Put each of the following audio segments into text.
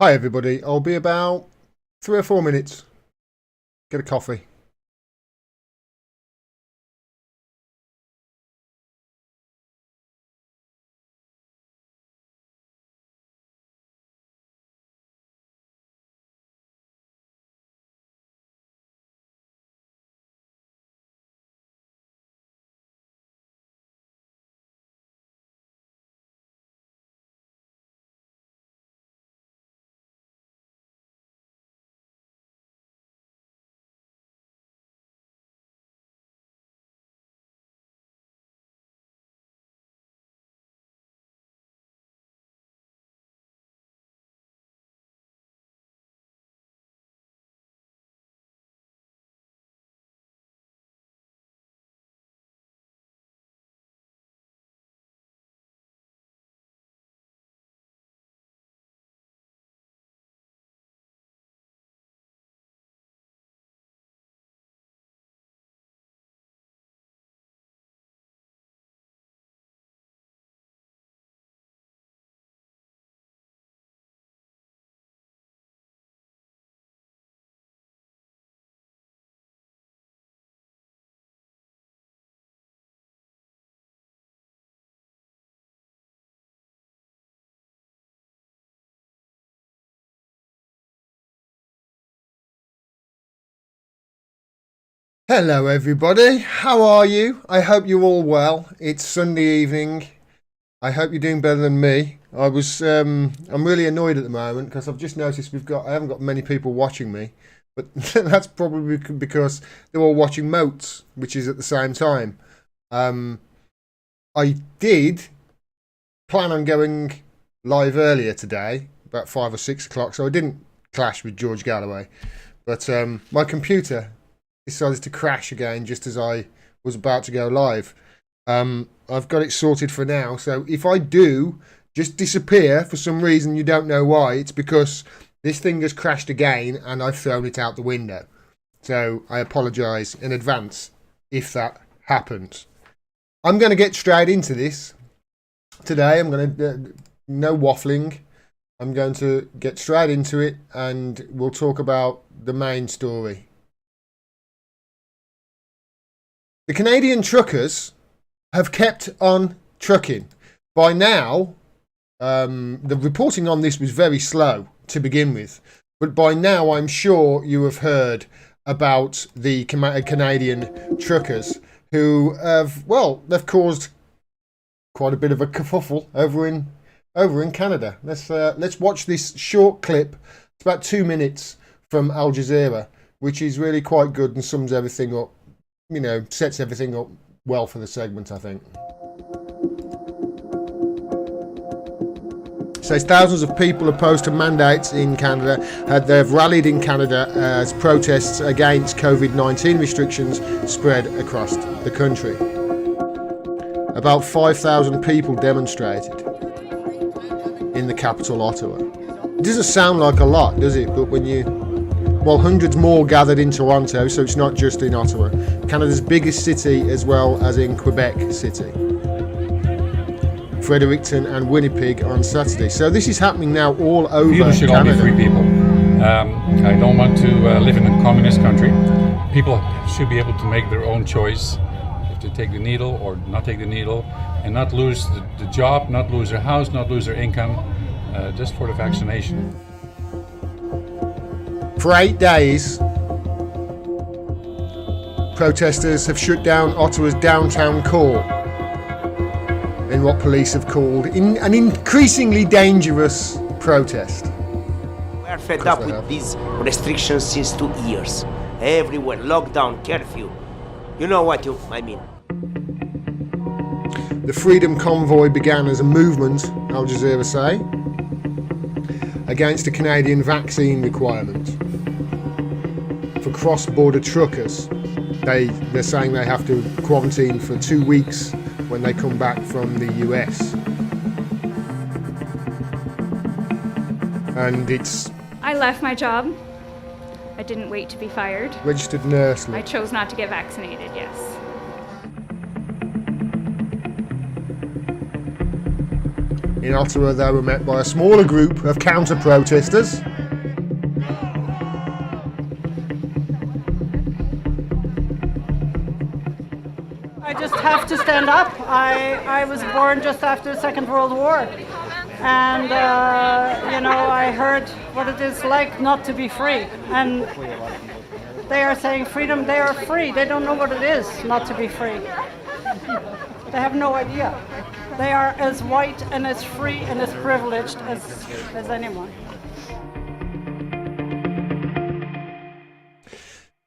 Hi everybody, I'll be about 3 or 4 minutes. Get a coffee. Hello everybody, how are you? I hope you're all well. It's Sunday evening. I hope you're doing better than me. I'm really annoyed at the moment because I've just noticed I haven't got many people watching me, but that's probably because they're all watching Moats, which is at the same time. I did plan on going live earlier today, about 5 or 6 o'clock, so I didn't clash with George Galloway, but my computer decided to crash again just as I was about to go live. I've got it sorted for now, so if I do just disappear for some reason you don't know why, it's because this thing has crashed again and I've thrown it out the window. So I apologise in advance if that happens. I'm going to get straight into this today. I'm going to no waffling. I'm going to get straight into it and we'll talk about the main story. The Canadian truckers have kept on trucking. By now, the reporting on this was very slow to begin with, but by now I'm sure you have heard about the Canadian truckers who they've caused quite a bit of a kerfuffle over in Canada. Let's watch this short clip. It's about 2 minutes from Al Jazeera, which is really quite good and sums everything up. You know, sets everything up well for the segment, I think. It says thousands of people opposed to mandates in Canada. They've rallied in Canada as protests against COVID-19 restrictions spread across the country. About 5,000 people demonstrated in the capital, Ottawa. It doesn't sound like a lot, does it? But hundreds more gathered in Toronto, so it's not just in Ottawa. Canada's biggest city, as well as in Quebec City, Fredericton and Winnipeg on Saturday. So this is happening now all over People should Canada. all be free people. I don't want to live in a communist country. People should be able to make their own choice if to take the needle or not take the needle, and not lose the job, not lose their house, not lose their income, just for the vaccination. For 8 days, protesters have shut down Ottawa's downtown core in what police have called an increasingly dangerous protest. We are fed up with these restrictions since 2 years. Everywhere, lockdown, curfew. You know what I mean. The Freedom Convoy began as a movement, Al Jazeera say, against a Canadian vaccine requirement for cross-border truckers. They're saying they have to quarantine for 2 weeks when they come back from the US. And it's... I left my job. I didn't wait to be fired. Registered nurse. I chose not to get vaccinated, yes. In Ottawa, they were met by a smaller group of counter-protesters. I just have to stand up. I was born just after the Second World War. And, you know, I heard what it is like not to be free. And they are saying freedom, they are free. They don't know what it is not to be free. They have no idea. They are as white and as free and as privileged as anyone.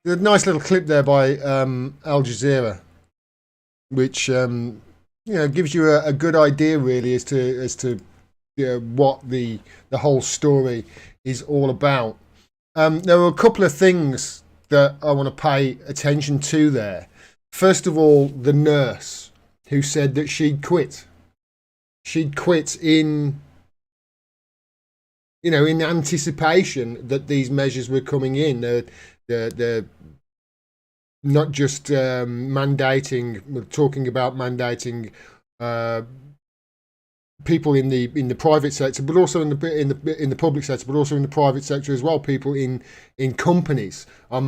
There's a nice little clip there by Al Jazeera, which you know, gives you a good idea really as to you know, what the whole story is all about. There were a couple of things that I want to pay attention to there. First of all, the nurse who said that she'd quit. She'd quit in, you know, in anticipation that these measures were coming in. They're not just mandating, we're talking about mandating people in the private sector, but also in the public sector, but also in the private sector as well. People in companies are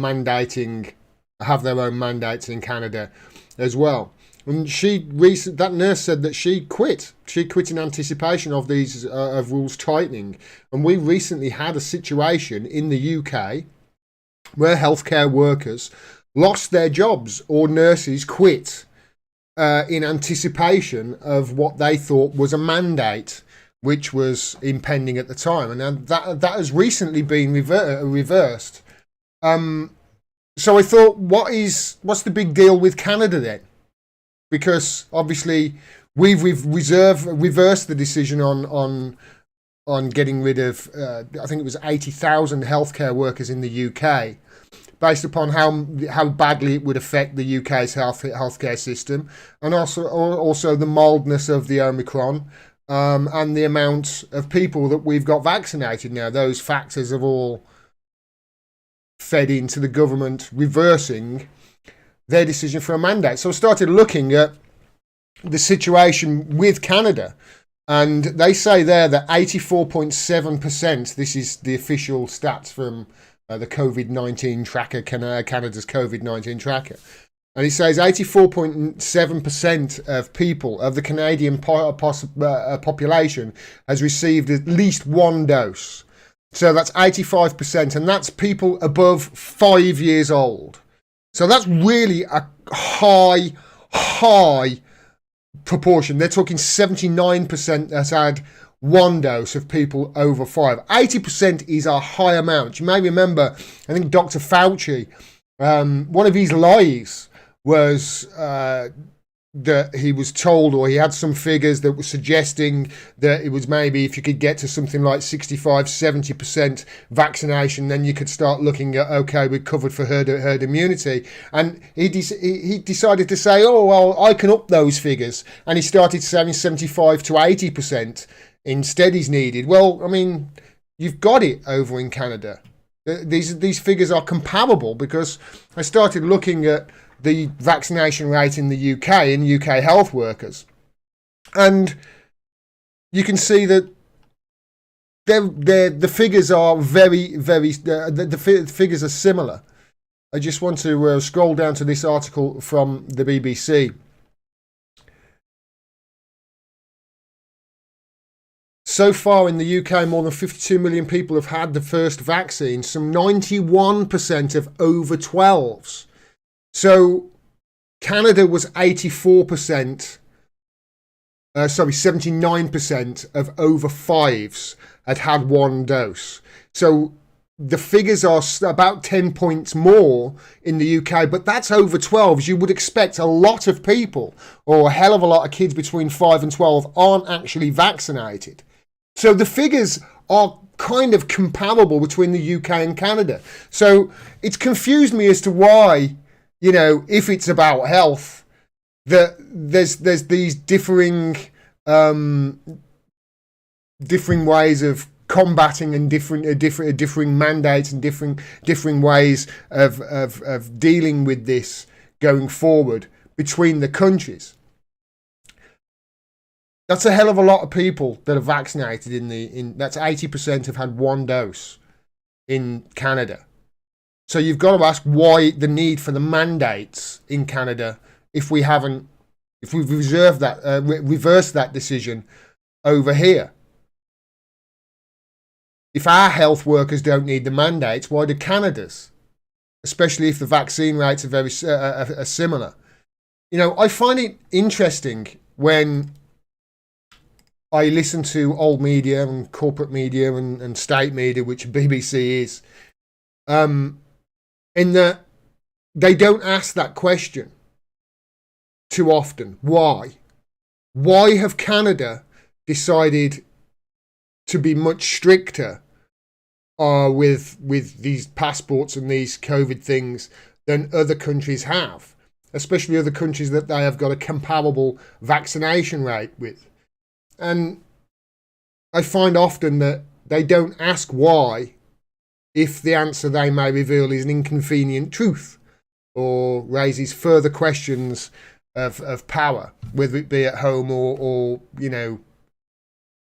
have their own mandates in Canada as well. And that nurse said that she quit. She quit in anticipation of these of rules tightening. And we recently had a situation in the UK where healthcare workers lost their jobs, or nurses quit in anticipation of what they thought was a mandate, which was impending at the time. And that has recently been reversed. So I thought, what's the big deal with Canada then? Because obviously we've reversed the decision on getting rid of I think it was 80,000 healthcare workers in the UK, based upon how badly it would affect the UK's healthcare system, and also the mildness of the Omicron, and the amount of people that we've got vaccinated now. Those factors have all fed into the government reversing their decision for a mandate. So I started looking at the situation with Canada, and they say there that 84.7%, this is the official stats from the COVID-19 tracker, Canada's COVID-19 tracker, and it says 84.7% of people, of the Canadian population, has received at least one dose. So that's 85%, and that's people above 5 years old. So that's really a high proportion. They're talking 79% has had one dose of people over 5. 80% is a high amount. You may remember, I think Dr. Fauci, one of his lies was that he was told, or he had some figures that were suggesting that it was maybe if you could get to something like 65-70% vaccination, then you could start looking at, okay, we're covered for herd immunity. And he decided to say, oh, well, I can up those figures. And he started saying 75 to 80% instead is needed. Well, I mean, you've got it over in Canada. These figures are comparable, because I started looking at the vaccination rate in the UK and UK health workers, and you can see that the figures are the figures are similar. I just want to scroll down to this article from the BBC. So far in the UK, more than 52 million people have had the first vaccine, some 91% of over 12s. So Canada was 79% of over 5s had one dose. So the figures are about 10 points more in the UK, but that's over 12s. You would expect a lot of people, or a hell of a lot of kids between 5 and 12, aren't actually vaccinated. So the figures are kind of comparable between the UK and Canada. So it's confused me as to why, you know, if it's about health, that there's these differing ways of combating, and differing mandates, and differing ways of dealing with this going forward between the countries. That's a hell of a lot of people that are vaccinated that's 80% have had one dose in Canada. So you've got to ask why the need for the mandates in Canada if we've reversed that decision over here. If our health workers don't need the mandates, why do Canada's? Especially if the vaccine rates are are similar. You know, I find it interesting when I listen to old media and corporate media and state media, which BBC is, in that they don't ask that question too often. Why? Why have Canada decided to be much stricter with these passports and these COVID things than other countries have, especially other countries that they have got a comparable vaccination rate with? And I find often that they don't ask why if the answer they may reveal is an inconvenient truth or raises further questions of power, whether it be at home or you know,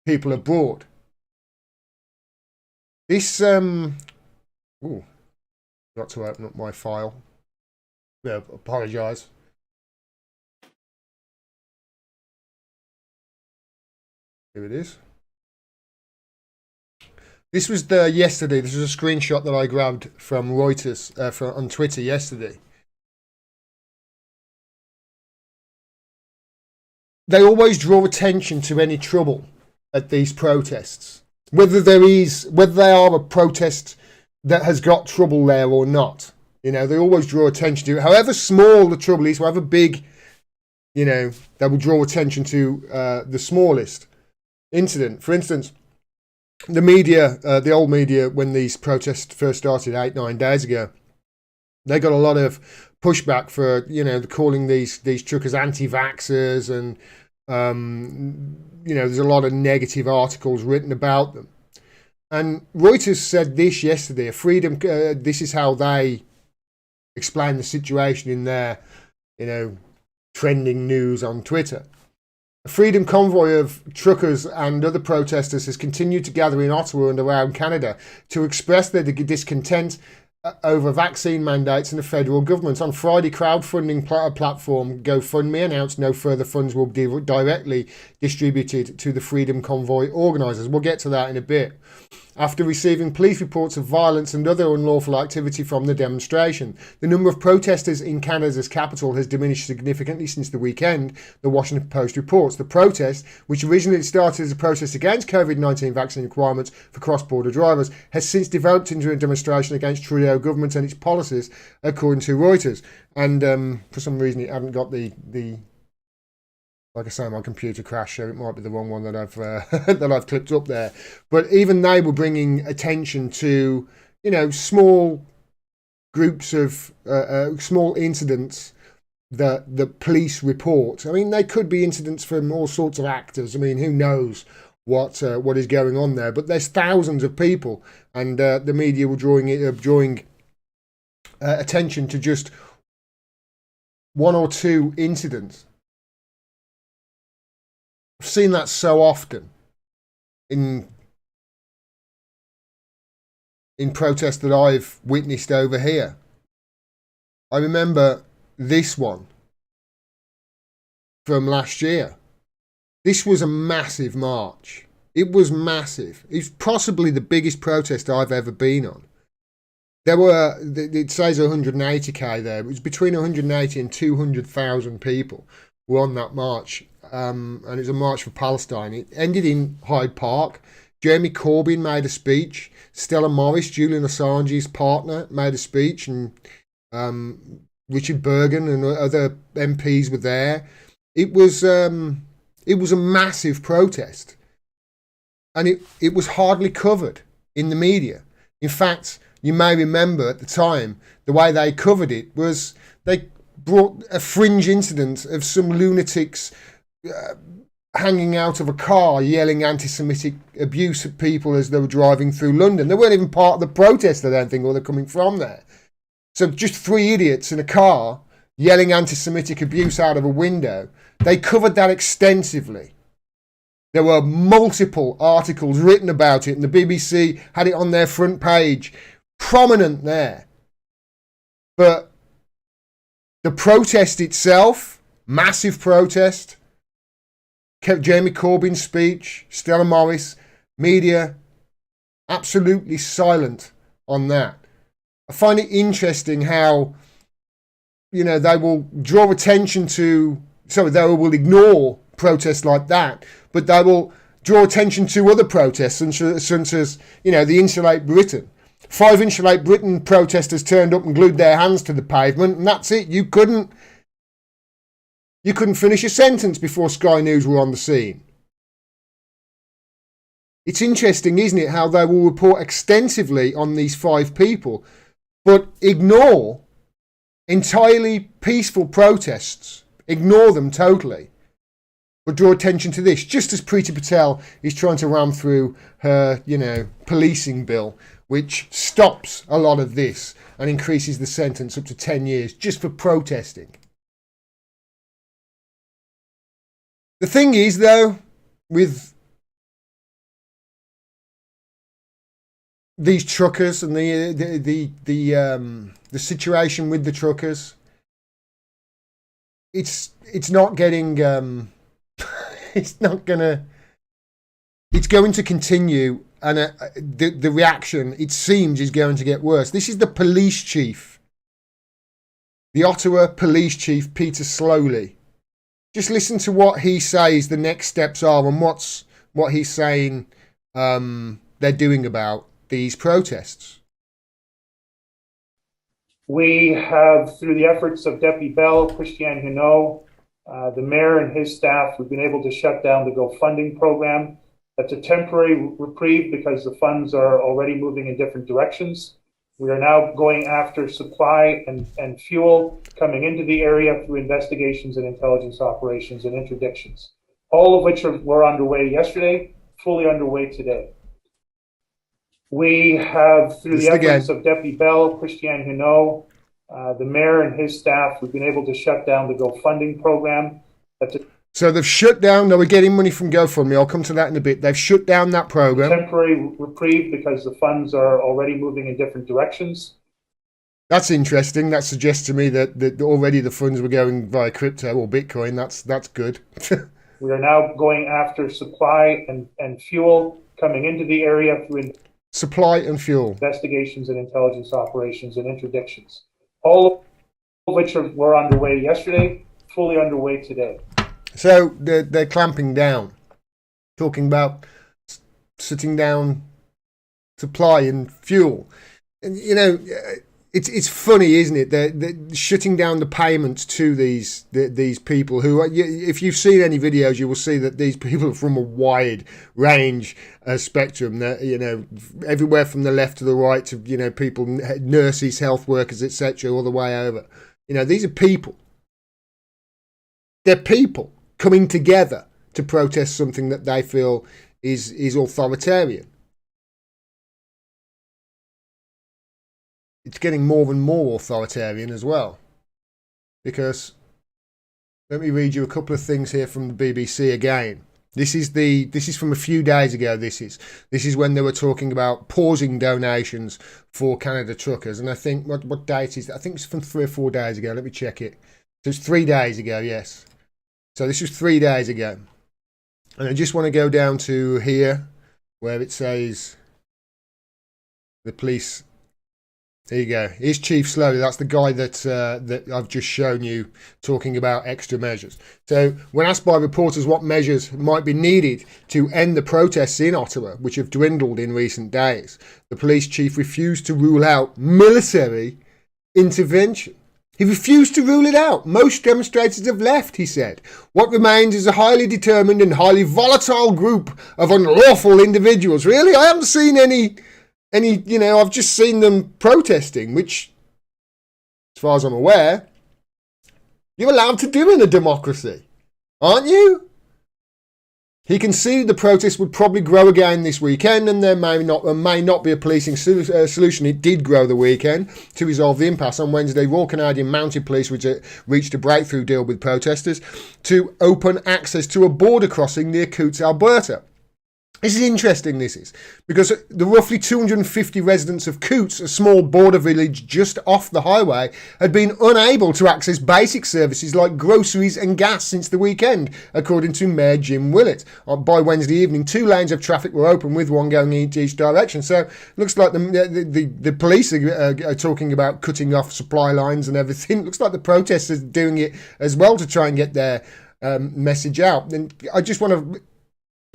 people abroad. This got to open up my file. Yeah, apologise. Here it is. This was yesterday. This was a screenshot that I grabbed from Reuters on Twitter yesterday. They always draw attention to any trouble at these protests, whether they are a protest that has got trouble there or not. You know, they always draw attention to it. However small the trouble is, however big, you know, they will draw attention to the smallest incident. For instance, the media, the old media, when these protests first started 8-9 days ago, they got a lot of pushback for, you know, calling these truckers anti-vaxxers, and you know, there's a lot of negative articles written about them. And Reuters said this yesterday. This is how they explain the situation in their, you know, trending news on Twitter. A freedom convoy of truckers and other protesters has continued to gather in Ottawa and around Canada to express their discontent over vaccine mandates in the federal government. On Friday, crowdfunding platform GoFundMe announced no further funds will be directly distributed to the Freedom Convoy organisers. We'll get to that in a bit. After receiving police reports of violence and other unlawful activity from the demonstration, the number of protesters in Canada's capital has diminished significantly since the weekend, the Washington Post reports. The protest, which originally started as a protest against COVID-19 vaccine requirements for cross-border drivers, has since developed into a demonstration against Trudeau government and its policies, according to Reuters. And for some reason, it hadn't got the like I say, my computer crashed, so it might be the wrong one that I've that I've clipped up there. But even they were bringing attention to, you know, small groups of small incidents that the police report. I mean, they could be incidents from all sorts of actors. I mean, who knows what is going on there? But there's thousands of people, and the media were drawing attention to just one or two incidents. I've seen that so often in protests that I've witnessed over here. I remember this one from last year. This was a massive march. It was massive. It's possibly the biggest protest I've ever been on. There were, it says 180k there. It was between 180 and 200,000 people were on that march. And it was a march for Palestine. It ended in Hyde Park. Jeremy Corbyn made a speech. Stella Morris, Julian Assange's partner, made a speech, and Richard Bergen and other MPs were there. It was a massive protest, and it was hardly covered in the media. In fact, you may remember at the time the way they covered it was they brought a fringe incident of some lunatics hanging out of a car yelling anti-Semitic abuse at people as they were driving through London. They weren't even part of the protest, I don't think, or they're coming from there. So just three idiots in a car yelling anti-Semitic abuse out of a window. They covered that extensively. There were multiple articles written about it, and the BBC had it on their front page, prominent there. But the protest itself, massive protest, kept Jeremy Corbyn's speech, Stella Morris, media, absolutely silent on that. I find it interesting how, they will draw attention to, they will ignore protests like that, but they will draw attention to other protests, such as, the Insulate Britain. 5 Insulate Britain protesters turned up and glued their hands to the pavement, and that's it. You couldn't finish a sentence before Sky News were on the scene. It's interesting, isn't it, how they will report extensively on these 5 people, but ignore entirely peaceful protests. Ignore them totally. But draw attention to this, just as Priti Patel is trying to ram through her, policing bill, which stops a lot of this and increases the sentence up to 10 years just for protesting. The thing is, though, with these truckers and the situation with the truckers, it's not getting it's going to continue, and the reaction, it seems, is going to get worse. This is the police chief, the Ottawa police chief, Peter Slowly. Just listen to what he says the next steps are, and what he's saying they're doing about these protests. We have, through the efforts of Deputy Bell, Christiane Hinault, the mayor and his staff, we've been able to shut down the GoFunding program. That's a temporary reprieve because the funds are already moving in different directions. We are now going after supply and fuel coming into the area through investigations and intelligence operations and interdictions, all of which were underway yesterday, fully underway today. We have, through the efforts of Deputy Bell, Christiane Hinault, the mayor and his staff, we've been able to shut down the GoFunding program. So they've shut down, they were getting money from GoFundMe, I'll come to that in a bit. They've shut down that program. Temporary reprieve because the funds are already moving in different directions. That's interesting. That suggests to me that already the funds were going via crypto or Bitcoin. That's good. We are now going after supply and fuel coming into the area through supply and fuel investigations and intelligence operations and interdictions, all of which were underway yesterday, fully underway today. So they're clamping down, talking about shutting down supply and fuel. And, it's funny, isn't it? They're shutting down the payments to these people who, if you've seen any videos, you will see that these people are from a wide range spectrum. That everywhere from the left to the right to people, nurses, health workers, etc., all the way over. These are people. They're people coming together to protest something that they feel is authoritarian. It's getting more and more authoritarian as well, because let me read you a couple of things here from the BBC again. This is from a few days ago. This is when they were talking about pausing donations for Canada truckers, and I think what date is that? I think it's from 3 or 4 days ago. Let me check it. So it's 3 days ago. Yes. So this was 3 days ago, and I just want to go down to here where it says the police. There you go. Here's Chief Slowly. That's the guy that I've just shown you talking about extra measures. So when asked by reporters what measures might be needed to end the protests in Ottawa, which have dwindled in recent days, the police chief refused to rule out military intervention. He refused to rule it out. Most demonstrators have left, he said. What remains is a highly determined and highly volatile group of unlawful individuals. Really? I haven't seen any, I've just seen them protesting, which, as far as I'm aware, you're allowed to do in a democracy, aren't you? He can see the protest would probably grow again this weekend, and there may not be a policing solution. It did grow the weekend to resolve the impasse. On Wednesday, Royal Canadian Mounted Police reached a breakthrough deal with protesters to open access to a border crossing near Coutts, Alberta. This is interesting, this is, because the roughly 250 residents of Coutts, a small border village just off the highway, had been unable to access basic services like groceries and gas since the weekend, according to Mayor Jim Willett. By Wednesday evening, 2 lanes of traffic were open, with one going in each direction. So it looks like the police are talking about cutting off supply lines and everything. It looks like the protesters are doing it as well to try and get their message out. And I just want to...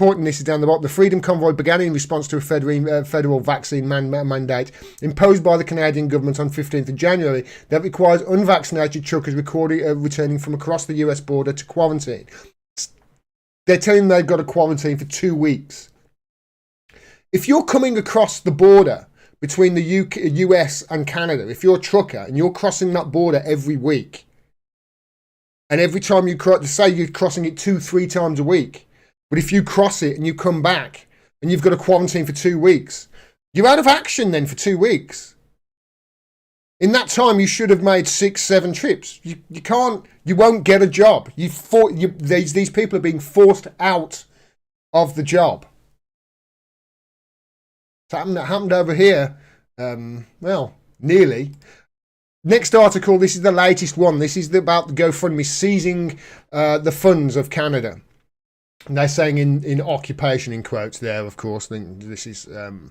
Important, this is down the bottom. The Freedom Convoy began in response to a federal vaccine mandate imposed by the Canadian government on 15th of January that requires unvaccinated truckers returning from across the US border to quarantine. They're telling them they've got to quarantine for 2 weeks. If you're coming across the border between the US and Canada, if you're a trucker and you're crossing that border every week, and every time you say you're crossing it 2-3 times a week, but if you cross it and you come back and you've got to quarantine for 2 weeks, you're out of action then for 2 weeks. In that time, you should have made 6-7 trips. You can't. You won't get a job. These people are being forced out of the job. It happened over here. Well, nearly. Next article. This is the latest one. This is about the GoFundMe seizing the funds of Canada. And they're saying in occupation, in quotes there, of course. This is the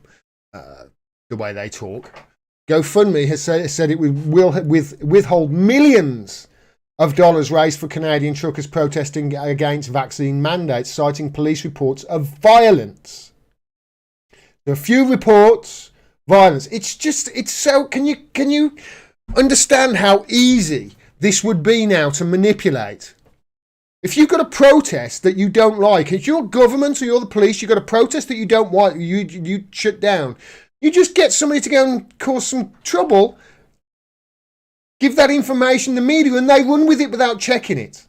way they talk. GoFundMe has said it will withhold millions of dollars raised for Canadian truckers protesting against vaccine mandates, citing police reports of violence. There are a few reports, violence. It's so... Can you understand how easy this would be now to manipulate? If you've got a protest that you don't like, if you're government or you're the police, you've got a protest that you don't want, you shut down. You just get somebody to go and cause some trouble, give that information to the media, and they run with it without checking it.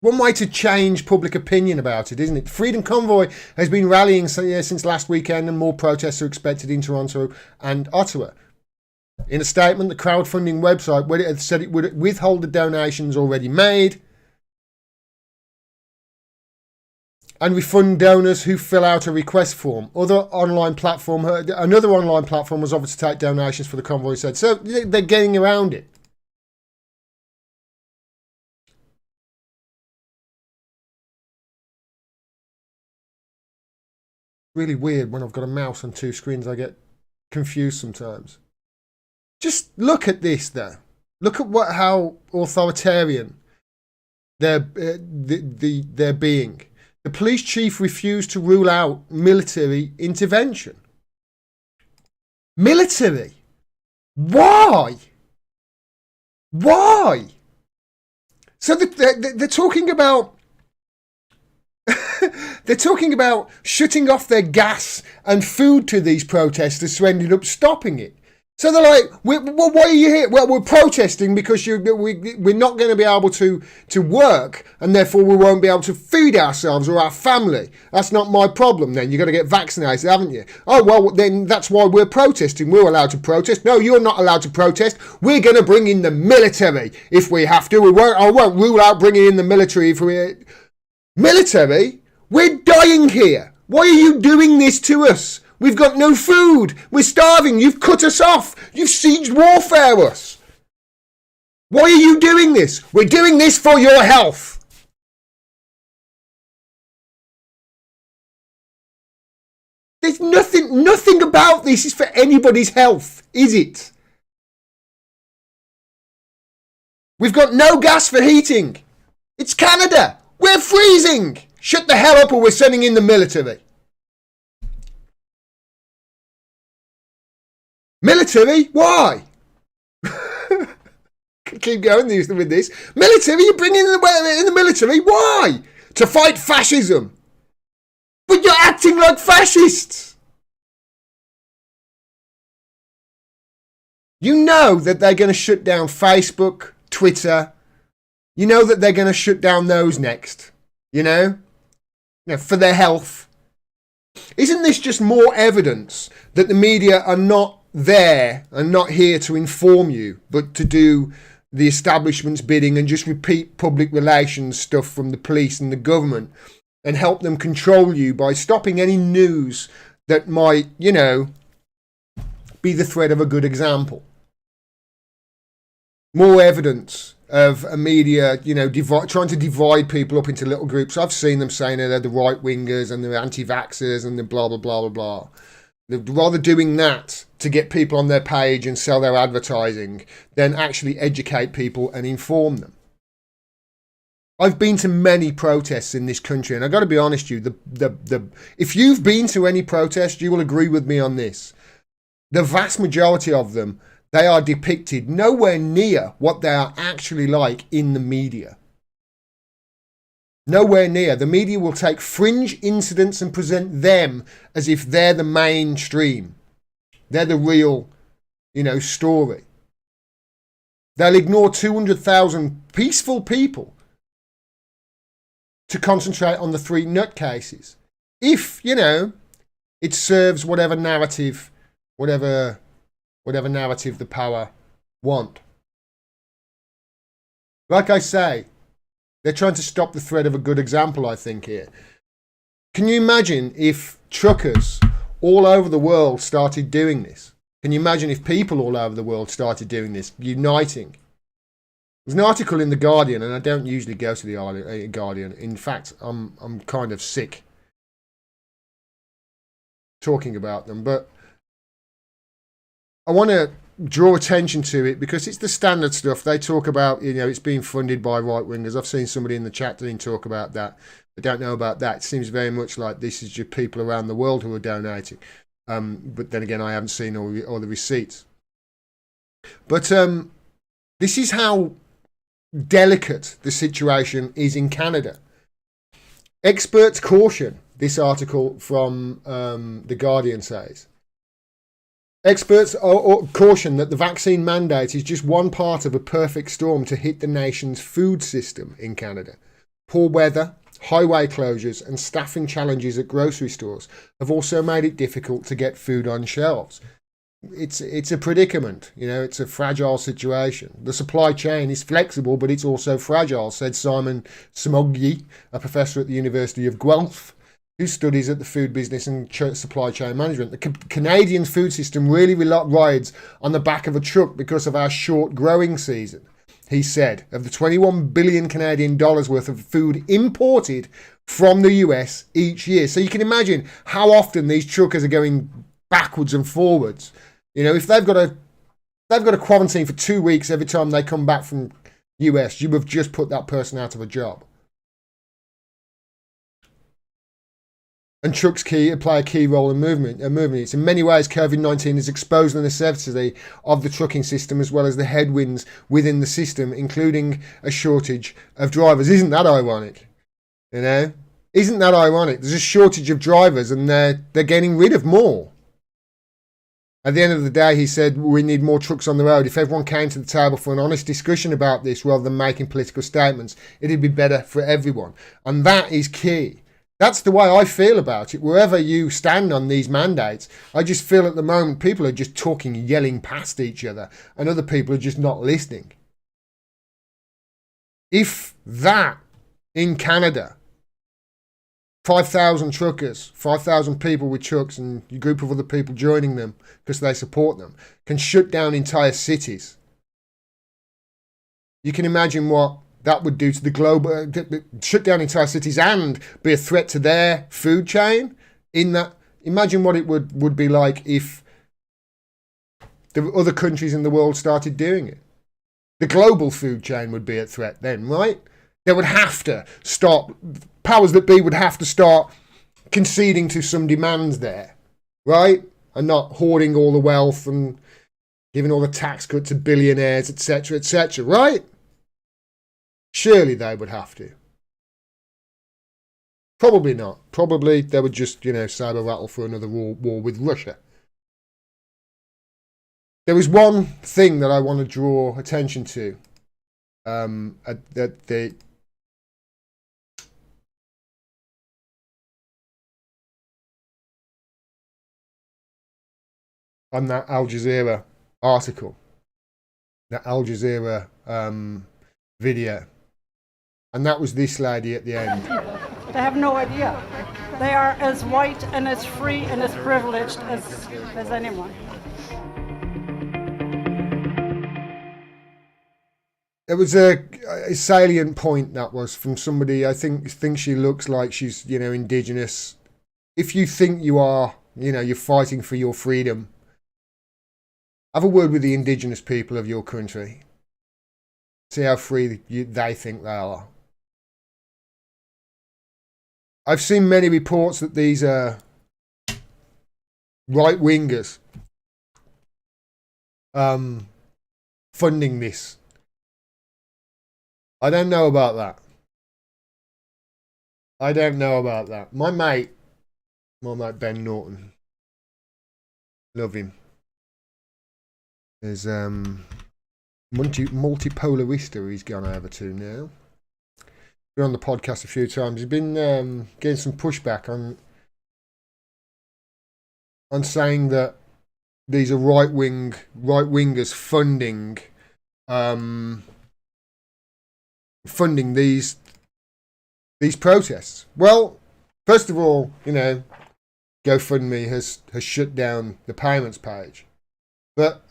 One way to change public opinion about it, isn't it? Freedom Convoy has been rallying since last weekend, and more protests are expected in Toronto and Ottawa. In a statement, the crowdfunding website said it would withhold the donations already made and refund donors who fill out a request form. Another online platform was offered to take donations for the convoy, said. So they're getting around it. Really weird when I've got a mouse on 2 screens. I get confused sometimes. Just look at this, though. Look at how authoritarian they're being. The police chief refused to rule out military intervention. Military? Why? Why? So they're talking about they're talking about shutting off their gas and food to these protesters who ended up stopping it. So they're like, well, why are you here? Well, we're protesting because we're not going to be able to work, and therefore we won't be able to feed ourselves or our family. That's not my problem then. You've got to get vaccinated, haven't you? Oh, well, then that's why we're protesting. We're allowed to protest. No, you're not allowed to protest. We're going to bring in the military if we have to. I won't rule out bringing in the military if we... Military? We're dying here. Why are you doing this to us? We've got no food. We're starving. You've cut us off. You've sieged warfare us. Why are you doing this? We're doing this for your health. There's nothing about this is for anybody's health, is it? We've got no gas for heating. It's Canada. We're freezing. Shut the hell up or we're sending in the military. Military? Why? Keep going with this. Military? You bring in the military? Why? To fight fascism. But you're acting like fascists. You know that they're going to shut down Facebook, Twitter. You know that they're going to shut down those next, for their health. Isn't this just more evidence that the media are not there and not here to inform you, but to do the establishment's bidding and just repeat public relations stuff from the police and the government and help them control you by stopping any news that might, be the thread of a good example? More evidence of a media, trying to divide people up into little groups. I've seen them saying they're the right-wingers and the anti-vaxxers and the blah, blah, blah, blah, blah. They're rather doing that to get people on their page and sell their advertising than actually educate people and inform them. I've been to many protests in this country, and I've got to be honest with you, if you've been to any protest, you will agree with me on this. The vast majority of them, they are depicted nowhere near what they are actually like in the media. Nowhere near. The media will take fringe incidents and present them as if they're the mainstream. They're the real, story. They'll ignore 200,000 peaceful people to concentrate on the 3 nutcases. If, it serves whatever narrative the power want. Like I say, they're trying to stop the thread of a good example, I think, here. Can you imagine if truckers all over the world started doing this? Can you imagine if people all over the world started doing this, uniting? There's an article in The Guardian, and I don't usually go to the Guardian. In fact, I'm kind of sick talking about them, but I want to draw attention to it because it's the standard stuff. They talk about, it's being funded by right-wingers. I've seen somebody in the chat that didn't talk about that. I don't know about that. It seems very much like this is just people around the world who are donating. But then again, I haven't seen all the receipts. But this is how delicate the situation is in Canada. Experts caution, this article from The Guardian says. Experts caution that the vaccine mandate is just one part of a perfect storm to hit the nation's food system in Canada. Poor weather, highway closures and staffing challenges at grocery stores have also made it difficult to get food on shelves. It's a predicament, it's a fragile situation. The supply chain is flexible, but it's also fragile, said Simon Smogyi, a professor at the University of Guelph, who studies at the food business and supply chain management. The Canadian food system really rides on the back of a truck because of our short growing season, he said. Of the 21 billion Canadian dollars worth of food imported from the US each year. So you can imagine how often these truckers are going backwards and forwards. If they've got a quarantine for 2 weeks every time they come back from US, you have just put that person out of a job. And trucks play a key role in movement. It's in many ways, COVID-19 has exposed the necessity of the trucking system as well as the headwinds within the system, including a shortage of drivers. Isn't that ironic? Isn't that ironic? There's a shortage of drivers and they're getting rid of more. At the end of the day, he said, we need more trucks on the road. If everyone came to the table for an honest discussion about this rather than making political statements, it'd be better for everyone. And that is key. That's the way I feel about it. Wherever you stand on these mandates, I just feel at the moment people are just talking, yelling past each other, and other people are just not listening. If that in Canada, 5,000 truckers, 5,000 people with trucks and a group of other people joining them because they support them, can shut down entire cities, you can imagine what that would do to the global, shut down entire cities and be a threat to their food chain. Imagine what it would be like if the other countries in the world started doing it. The global food chain would be at threat then, right? They would have to stop, powers that be would have to start conceding to some demands there, right? And not hoarding all the wealth and giving all the tax cuts to billionaires, etc., right? Surely they would have to. Probably not. Probably they would just, saber rattle for another war with Russia. There is one thing that I want to draw attention to. That the on that Al Jazeera article, that Al Jazeera video, and that was this lady at the end. They have no idea. They are as white and as free and as privileged as anyone. It was a salient point that was from somebody. I think she looks like she's, you know, indigenous. If you think you are, you know, you're fighting for your freedom, have a word with the indigenous people of your country. See how free they think they are. I've seen many reports that these are right-wingers funding this. I don't know about that. My mate Ben Norton, love him. There's multipolarista he's gone over to now. Been on the podcast a few times. He's been getting some pushback on saying that these are right-wingers funding these protests. Well, first of all, you know, GoFundMe has shut down the payments page, but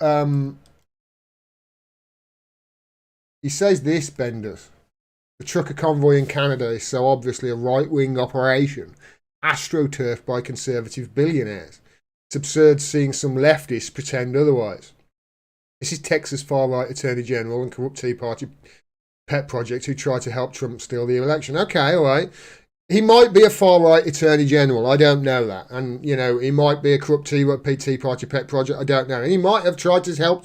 he says this, Ben does. The trucker convoy in Canada is so obviously a right-wing operation, astroturfed by conservative billionaires. It's absurd seeing some leftists pretend otherwise. This is Texas far-right Attorney General and corrupt Tea Party pet project who tried to help Trump steal the election. Okay, all right. He might be a far-right Attorney General. I don't know that. And, you know, he might be a corrupt Tea Party pet project. I don't know. And he might have tried to help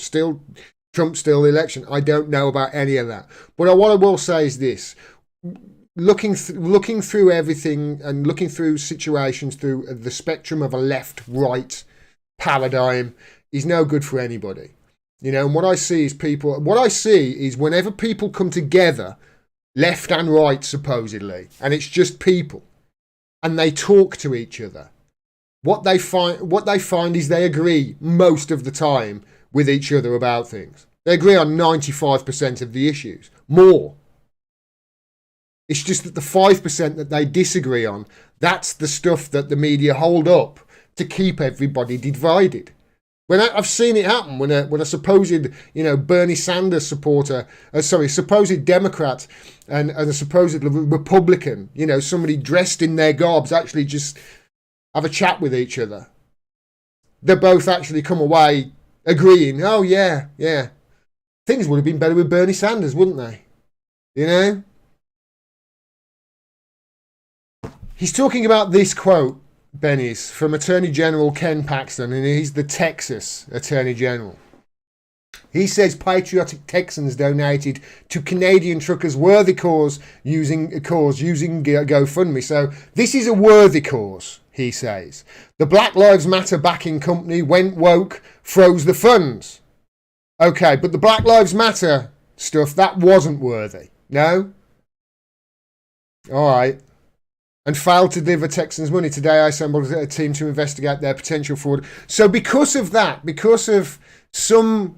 Trump steal the election. I don't know about any of that. But what I will say is this. Looking through everything and looking through situations through the spectrum of a left-right paradigm is no good for anybody. You know, and what I see is whenever people come together, left and right supposedly, and it's just people, and they talk to each other, what they find is they agree most of the time with each other about things. They agree on 95% of the issues. More. It's just that the 5% that they disagree on, that's the stuff that the media hold up to keep everybody divided. When I've seen it happen when a supposed, you know, Bernie Sanders supporter, supposed Democrat and a supposed Republican, you know, somebody dressed in their garbs actually just have a chat with each other. They both actually come away agreeing, oh yeah, things would have been better with Bernie Sanders, wouldn't they? You know? He's talking about this quote, Benny's, from Attorney General Ken Paxton, and he's the Texas Attorney General. He says patriotic Texans donated to Canadian truckers' worthy cause using GoFundMe. So this is a worthy cause, he says. The Black Lives Matter backing company went woke, froze the funds. Okay, but the Black Lives Matter stuff, that wasn't worthy. No? All right. And failed to deliver Texans money. Today I assembled a team to investigate their potential fraud. So because of that, because of some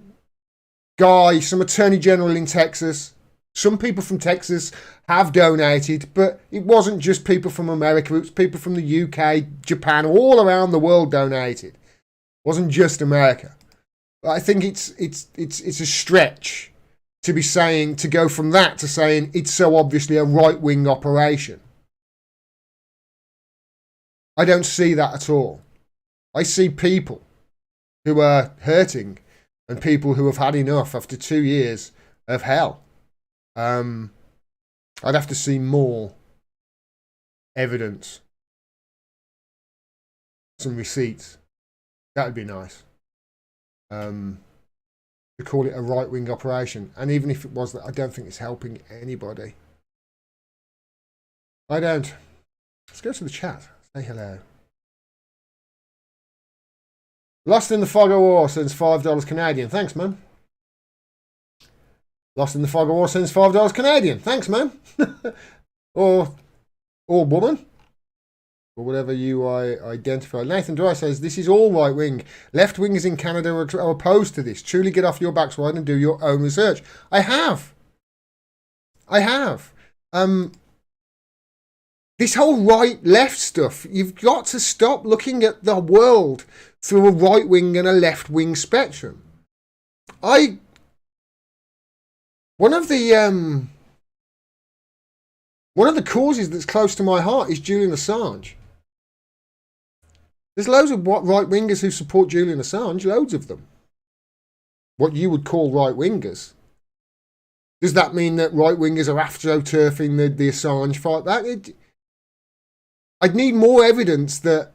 guy, some attorney general in Texas, some people from Texas have donated, but it wasn't just people from America, it was people from the UK, Japan, all around the world donated. It wasn't just America. But I think it's a stretch to be saying, to go from that to saying it's so obviously a right-wing operation. I don't see that at all. I see people who are hurting and people who have had enough after 2 years of hell. I'd have to see more evidence, some receipts. That would be nice. To call it a right-wing operation. And even if it was that, I don't think it's helping anybody. I don't. Let's go to the chat. Say hello. Lost in the Fog of War sends $5 Canadian. Thanks, man. Lost in the fog of war since $5 Canadian. Thanks, man. or woman. Or whatever you identify. Nathan Dry says, this is all right wing. Left wingers in Canada are opposed to this. Truly get off your backside and do your own research. I have. This whole right-left stuff, you've got to stop looking at the world through a right-wing and a left-wing spectrum. One of the causes that's close to my heart is Julian Assange. There's loads of right-wingers who support Julian Assange, loads of them. What you would call right-wingers. Does that mean that right-wingers are astroturfing the Assange fight? I'd need more evidence that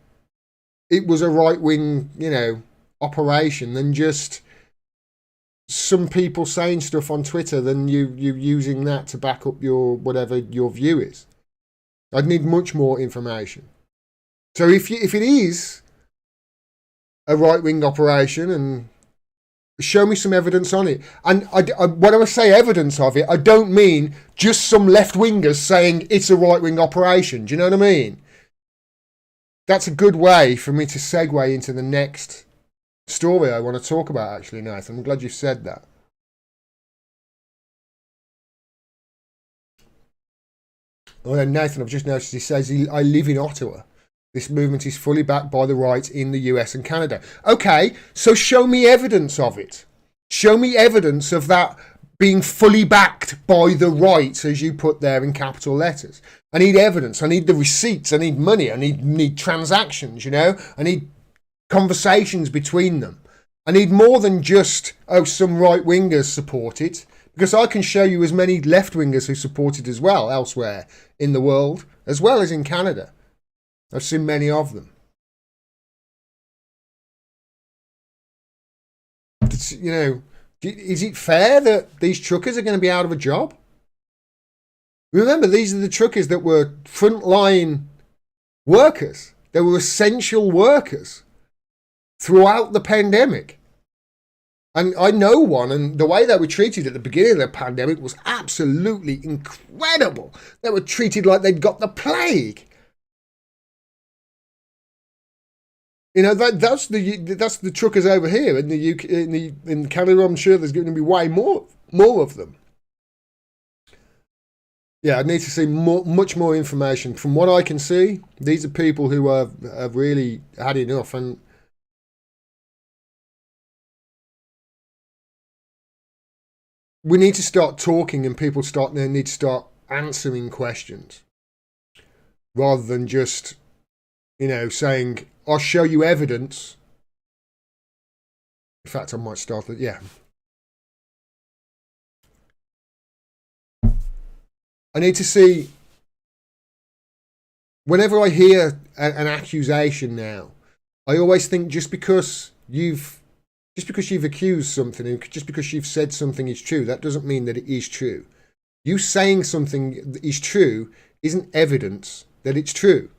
it was a right-wing, operation than just some people saying stuff on Twitter than you using that to back up whatever your view is. I'd need much more information. So if it is a right-wing operation, and show me some evidence on it. And when I say evidence of it, I don't mean just some left-wingers saying it's a right-wing operation. Do you know what I mean? That's a good way for me to segue into the next story I want to talk about, actually, Nathan. I'm glad you said that. Oh, and Nathan, I've just noticed he says, I live in Ottawa. This movement is fully backed by the right in the US and Canada. Okay, so show me evidence of it. Show me evidence of that being fully backed by the right, as you put there in capital letters. I need evidence. I need the receipts. I need money. I need transactions, I need conversations between them. I need more than just, some right-wingers support it, because I can show you as many left-wingers who support it as well elsewhere in the world, as well as in Canada. I've seen many of them. Is it fair that these truckers are going to be out of a job? Remember, these are the truckers that were frontline workers. They were essential workers throughout the pandemic. And I know one, and the way they were treated at the beginning of the pandemic was absolutely incredible. They were treated like they'd got the plague. That's the truckers over here in the UK, in Canada. I'm sure there's going to be way more of them. Yeah, I need to see much more information. From what I can see, these are people who have really had enough, and we need to start talking, and people need to start answering questions rather than just saying, I'll show you evidence. In fact, I might start it. Yeah. I need to see, whenever I hear an accusation now, I always think just because you've accused something, and just because you've said something is true, that doesn't mean that it is true. You saying something is true isn't evidence that it's true.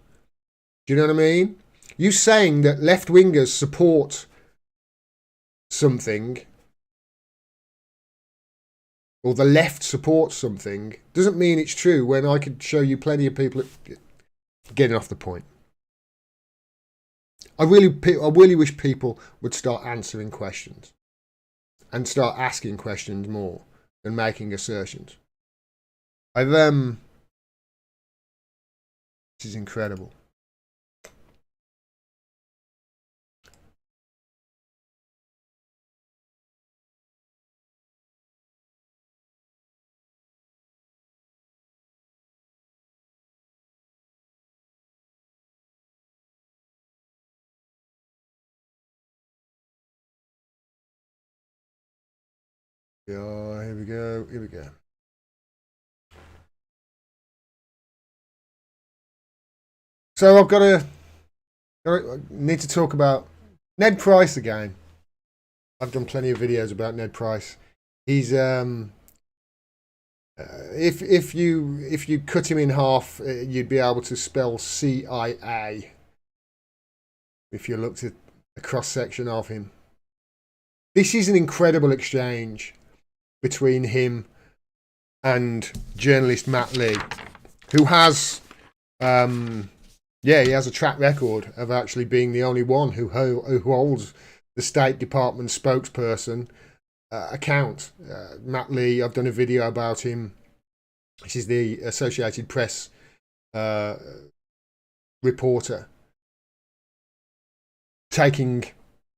Do you know what I mean? You saying that left-wingers support something, or the left supports something, doesn't mean it's true when I could show you plenty of people getting off the point. I really wish people would start answering questions and start asking questions more than making assertions. This is incredible. Yeah, here we go. So I need to talk about Ned Price again. I've done plenty of videos about Ned Price. He's if you cut him in half, you'd be able to spell CIA if you looked at a cross section of him. This is an incredible exchange between him and journalist Matt Lee, who has, he has a track record of actually being the only one who holds the State Department spokesperson account. Matt Lee, I've done a video about him. This is the Associated Press reporter taking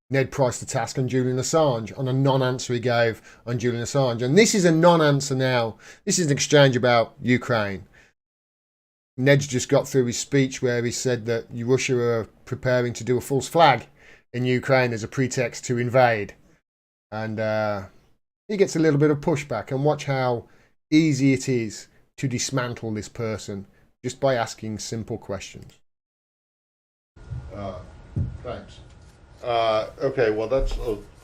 Ned Price to task on Julian Assange, on a non-answer he gave on Julian Assange. And this is a non-answer now. This is an exchange about Ukraine. Ned's just got through his speech where he said that Russia are preparing to do a false flag in Ukraine as a pretext to invade. And he gets a little bit of pushback. And watch how easy it is to dismantle this person just by asking simple questions. Thanks. Okay, well, that's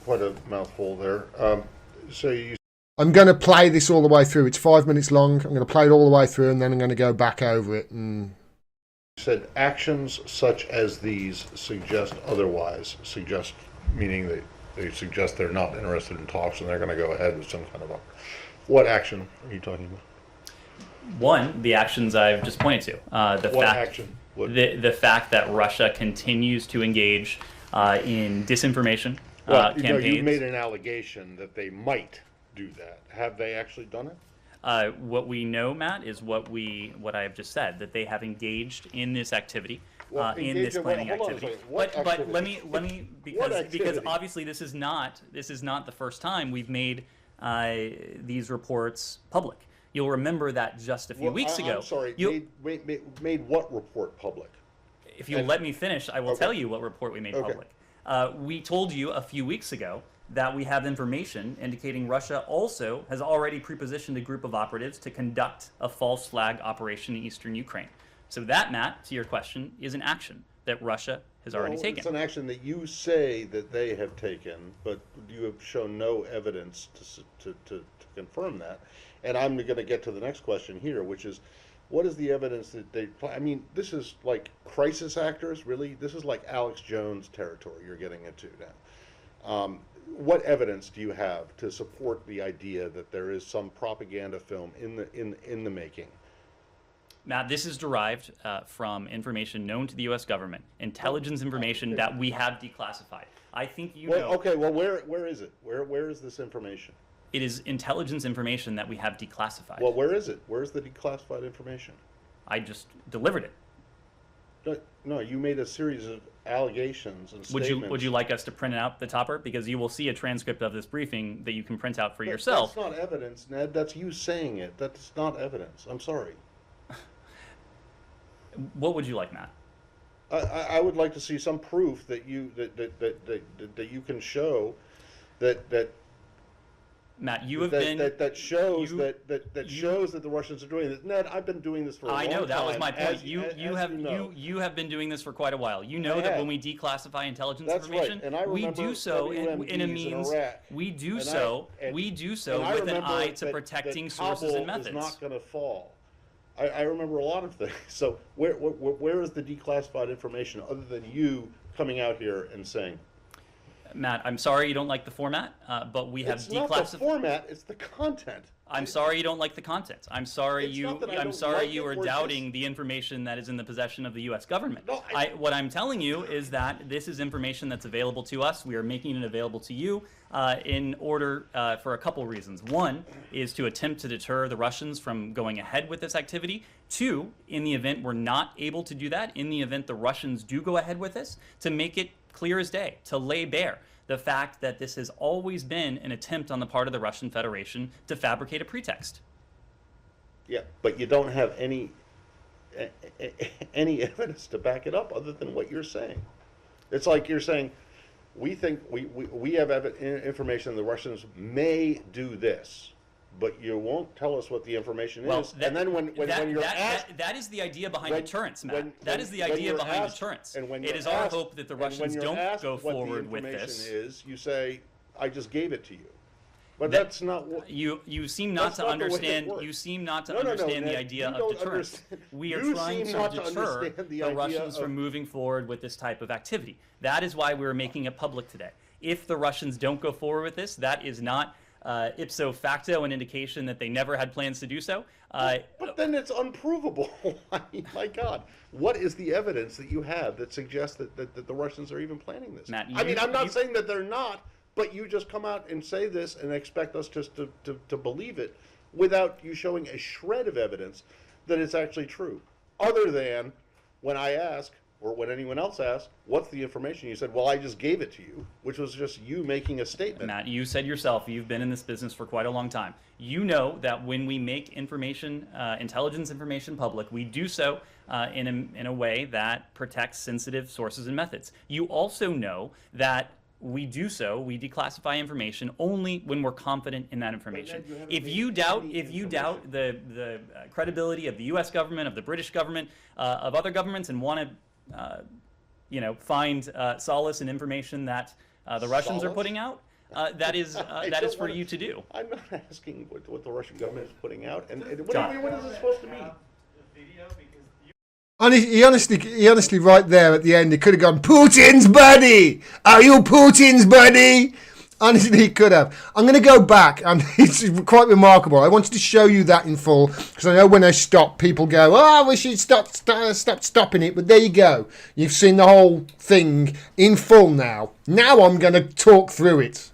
quite a mouthful there. I'm going to play this all the way through. It's 5 minutes long. I'm going to play it all the way through, and then I'm going to go back over it. And you said actions such as these suggest otherwise. Suggest meaning they suggest they're not interested in talks and they're going to go ahead with some kind of a... What action are you talking about? One, the actions I've just pointed to. The fact that Russia continues to engage in disinformation campaigns. You made an allegation that they might do that. Have they actually done it? What we know, Matt, is what I have just said, that they have engaged in this activity, in this planning activity. But let me because obviously this is not the first time we've made these reports public. You'll remember that just a few weeks ago. I'm sorry, made what report public? If you'll let me finish, I will tell you what report we made public. We told you a few weeks ago that we have information indicating Russia also has already prepositioned a group of operatives to conduct a false flag operation in eastern Ukraine. So that, Matt, to your question, is an action that Russia has already taken. It's an action that you say that they have taken, but you have shown no evidence to confirm that. And I'm going to get to the next question here, which is, what is the evidence that they... I mean, this is like crisis actors, really? This is like Alex Jones territory you're getting into now. What evidence do you have to support the idea that there is some propaganda film in the making? Matt, this is derived from information known to the U.S. government, intelligence information that we have declassified. I think you know... Okay, well, where is it? Where is this information? It is intelligence information that we have declassified. Well, where is it? Where's the declassified information? I just delivered it. No, you made a series of allegations and statements. Would you like us to print out the topper? Because you will see a transcript of this briefing that you can print out for yourself. That's not evidence, Ned. That's you saying it. That's not evidence. I'm sorry. What would you like, Matt? I would like to see some proof that you can show that Matt, you have been that shows that the Russians are doing this. Ned, I've been doing this for a long time. I know, that was my point. You have been doing this for quite a while. You know that when we declassify intelligence information, we do so in a means. We do so with an eye to protecting sources and methods. Is not going to fall. I remember a lot of things. So where is the declassified information other than you coming out here and saying? Matt, I'm sorry you don't like the format, but we have declassified. It's not the format; it's the content. I'm sorry you don't like the content. I'm sorry you are doubting the information that is in the possession of the U.S. government. No, what I'm telling you is that this is information that's available to us. We are making it available to you in order for a couple reasons. One is to attempt to deter the Russians from going ahead with this activity. Two, in the event we're not able to do that, in the event the Russians do go ahead with this, to make it clear as day, to lay bare the fact that this has always been an attempt on the part of the Russian Federation to fabricate a pretext. Yeah, but you don't have any evidence to back it up other than what you're saying. It's like you're saying, we think we have information the Russians may do this, but you won't tell us what the information is. And then when you're asked... That is the idea behind deterrence, Matt. That is the idea behind deterrence. It is our hope that the Russians don't go forward with this. You say, I just gave it to you. But that's not what... You seem not to understand. You seem not to understand the idea of deterrence. We are trying to deter the Russians from moving forward with this type of activity. That is why we're making it public today. If the Russians don't go forward with this, that is not ipso facto an indication that they never had plans to do so. But then it's unprovable. I mean, my God, what is the evidence that you have that suggests that the Russians are even planning this? Matt, I mean, I'm not saying that they're not, but you just come out and say this and expect us just to believe it without you showing a shred of evidence that it's actually true. Other than when I ask, or when anyone else asks, what's the information? You said, well, I just gave it to you, which was just you making a statement. Matt, you said yourself, you've been in this business for quite a long time. You know that when we make information, intelligence information public, we do so in a way that protects sensitive sources and methods. You also know that we declassify information only when we're confident in that information. If you doubt the credibility of the U.S. government, of the British government, of other governments, and want to find solace in information that the Russians are putting out, that is for you to do. I'm not asking what the Russian government is putting out, and what is it supposed to mean? He honestly, right there at the end, he could have gone, Putin's buddy! Are you Putin's buddy? Honestly, he could have. I'm going to go back, and it's quite remarkable. I wanted to show you that in full, because I know when I stop, people go, oh, we should stop stopping it, but there you go. You've seen the whole thing in full now. Now I'm going to talk through it.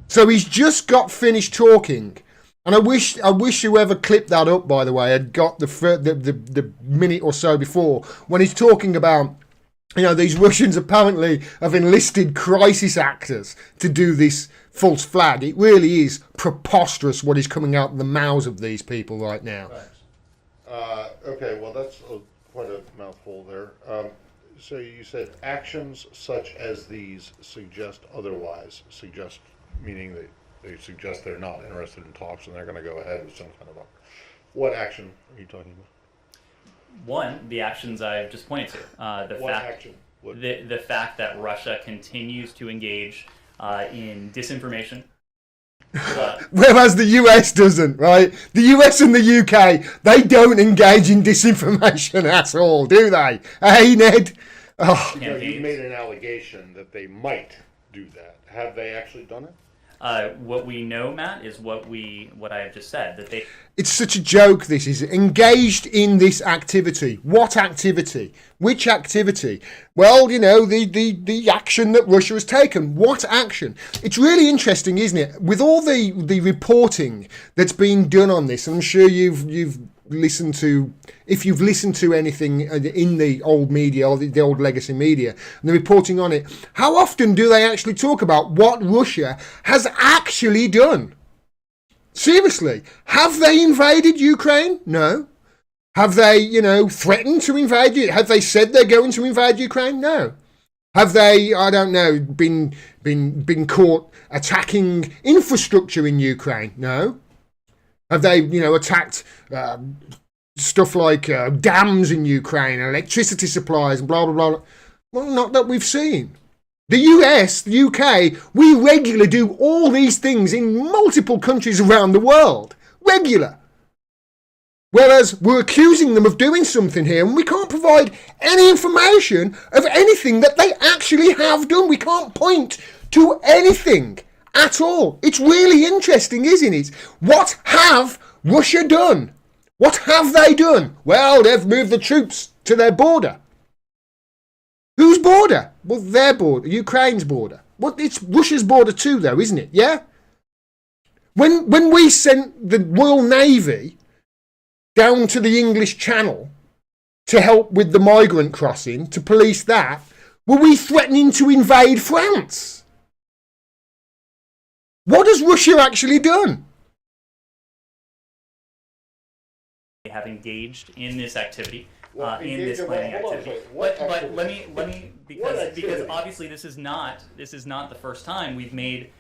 So he's just got finished talking. And I wish whoever clipped that up, by the way, had got the minute or so before when he's talking about, these Russians apparently have enlisted crisis actors to do this false flag. It really is preposterous what is coming out of the mouths of these people right now. Right. Okay, well, that's quite a mouthful there. So you said actions such as these suggest otherwise, meaning that they suggest they're not interested in talks and they're going to go ahead with some kind of what action are you talking about? One, the actions I've just pointed to. The fact that Russia continues to engage in disinformation. Whereas the US doesn't, right? The US and the UK, they don't engage in disinformation at all, do they? Hey, Ned? Oh. So you made an allegation that they might do that. Have they actually done it? What we know, Matt, is what I have just said, that they... It's such a joke, this is. Engaged in this activity. What activity? Which activity? Well, the action that Russia has taken. What action? It's really interesting, isn't it? With all the reporting that's been done on this, I'm sure you've listened to, if you've listened to anything in the old media or the old legacy media and the reporting on it, how often do they actually talk about what Russia has actually done? Seriously, have they invaded Ukraine? No. Have they, threatened to invade you? Have they said they're going to invade Ukraine? No. Have they, I don't know, been caught attacking infrastructure in Ukraine? No. Have they, attacked stuff like dams in Ukraine, electricity supplies, and blah, blah, blah? Well, not that we've seen. The US, the UK, we regularly do all these things in multiple countries around the world. Regular. Whereas we're accusing them of doing something here, and we can't provide any information of anything that they actually have done. We can't point to anything at all. It's really interesting, isn't it? What have Russia done? What have they done? Well, they've moved the troops to their border. Whose border? Well, their border, Ukraine's border. Well, it's Russia's border too, though, isn't it? Yeah? When we sent the Royal Navy down to the English Channel to help with the migrant crossing, to police that, were we threatening to invade France? What has Russia actually done? They have engaged in this activity, in this planning activity. But let me because obviously this is not the first time we've made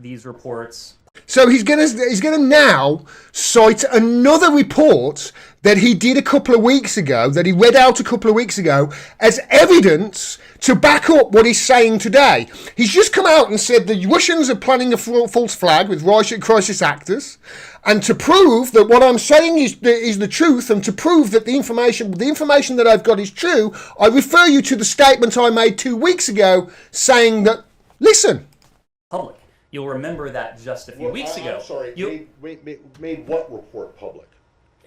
these reports. So he's gonna now cite another report that he did a couple of weeks ago, that he read out a couple of weeks ago, as evidence to back up what he's saying today. He's just come out and said the Russians are planning a false flag with Russian crisis actors, and to prove that what I'm saying is the truth, and to prove that the information that I've got is true, I refer you to the statement I made 2 weeks ago saying that, listen. Public. You'll remember that just a few weeks ago. I'm sorry, made what report public?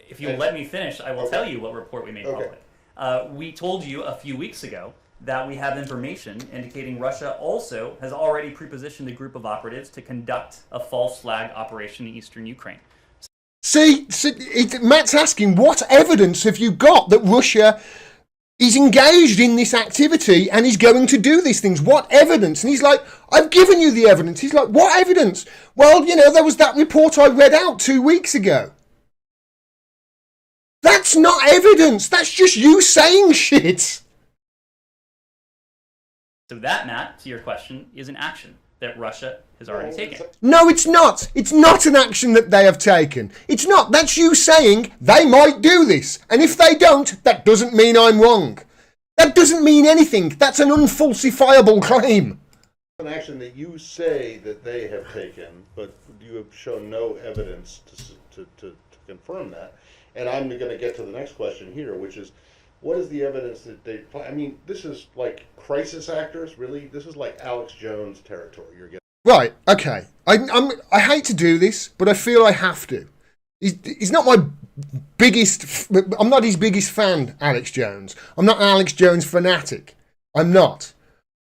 If you'll let me finish, I will tell you what report we made public. We told you a few weeks ago that we have information indicating Russia also has already prepositioned a group of operatives to conduct a false flag operation in eastern Ukraine. See, Matt's asking, what evidence have you got that Russia is engaged in this activity and is going to do these things? What evidence? And he's like, I've given you the evidence. He's like, what evidence? Well, you know, there was that report I read out 2 weeks ago. That's not evidence. That's just you saying shit. So that, Matt, to your question, is an action that Russia has already taken. No, it's not. It's not an action that they have taken. It's not. That's you saying they might do this. And if they don't, that doesn't mean I'm wrong. That doesn't mean anything. That's an unfalsifiable claim. An action that you say that they have taken, but you have shown no evidence to confirm that. And I'm going to get to the next question here, which is, what is the evidence that they... I mean, this is like crisis actors, really? This is like Alex Jones territory you're getting. Right, okay. I hate to do this, but I feel I have to. He's not my biggest... I'm not his biggest fan, Alex Jones. I'm not an Alex Jones fanatic. I'm not.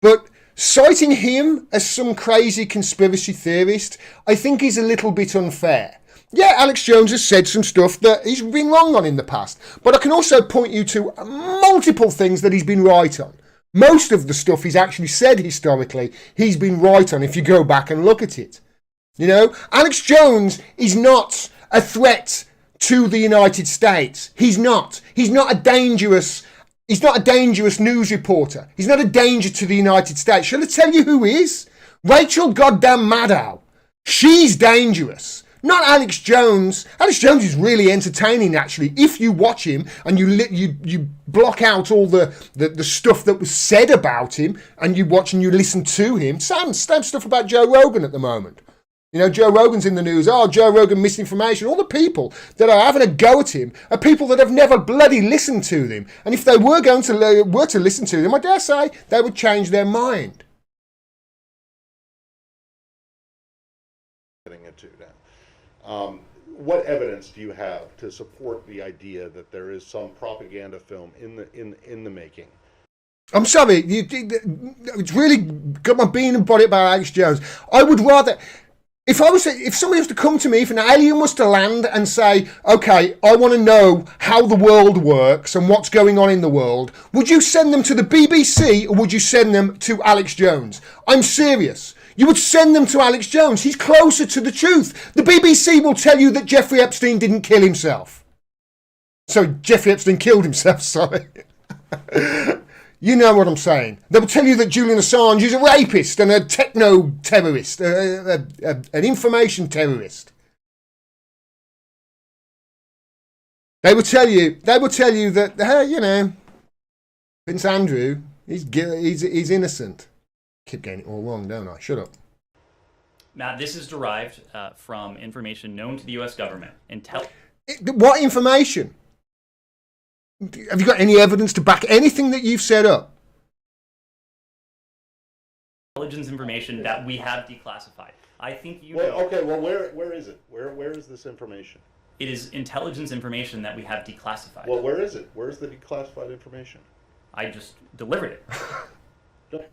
But citing him as some crazy conspiracy theorist, I think is a little bit unfair. Yeah, Alex Jones has said some stuff that he's been wrong on in the past, but I can also point you to multiple things that he's been right on. Most of the stuff he's actually said historically, he's been right on if you go back and look at it. You know, Alex Jones is not a threat to the United States. He's not. He's not a dangerous news reporter. He's not a danger to the United States. Shall I tell you who is? Rachel goddamn Maddow. She's dangerous. Not Alex Jones. Alex Jones is really entertaining, actually. If you watch him and you block out all the stuff that was said about him and you watch and you listen to him. Same stuff about Joe Rogan at the moment. You know, Joe Rogan's in the news. Oh, Joe Rogan misinformation. All the people that are having a go at him are people that have never bloody listened to them. And if they were to listen to them, I dare say they would change their mind. Getting into now. What evidence do you have to support the idea that there is some propaganda film in the making? I'm sorry, it's really got my bean and body about Alex Jones. I would rather, if somebody was to come to me, if an alien was to land and say, okay, I want to know how the world works and what's going on in the world, would you send them to the BBC or would you send them to Alex Jones? I'm serious. You would send them to Alex Jones. He's closer to the truth. The BBC will tell you that Jeffrey Epstein didn't kill himself. So Jeffrey Epstein killed himself, sorry. You know what I'm saying. They will tell you that Julian Assange is a rapist and a techno-terrorist, an information terrorist. They will tell you that, hey, you know, Prince Andrew, he's innocent. Keep getting it all wrong, don't I? Shut up. Matt, this is derived from information known to the U.S. government. What information? Have you got any evidence to back anything that you've set up? Intelligence information that we have declassified. I think you know. Okay, well, where is it? Where is this information? It is intelligence information that we have declassified. Well, where is it? Where's the declassified information? I just delivered it.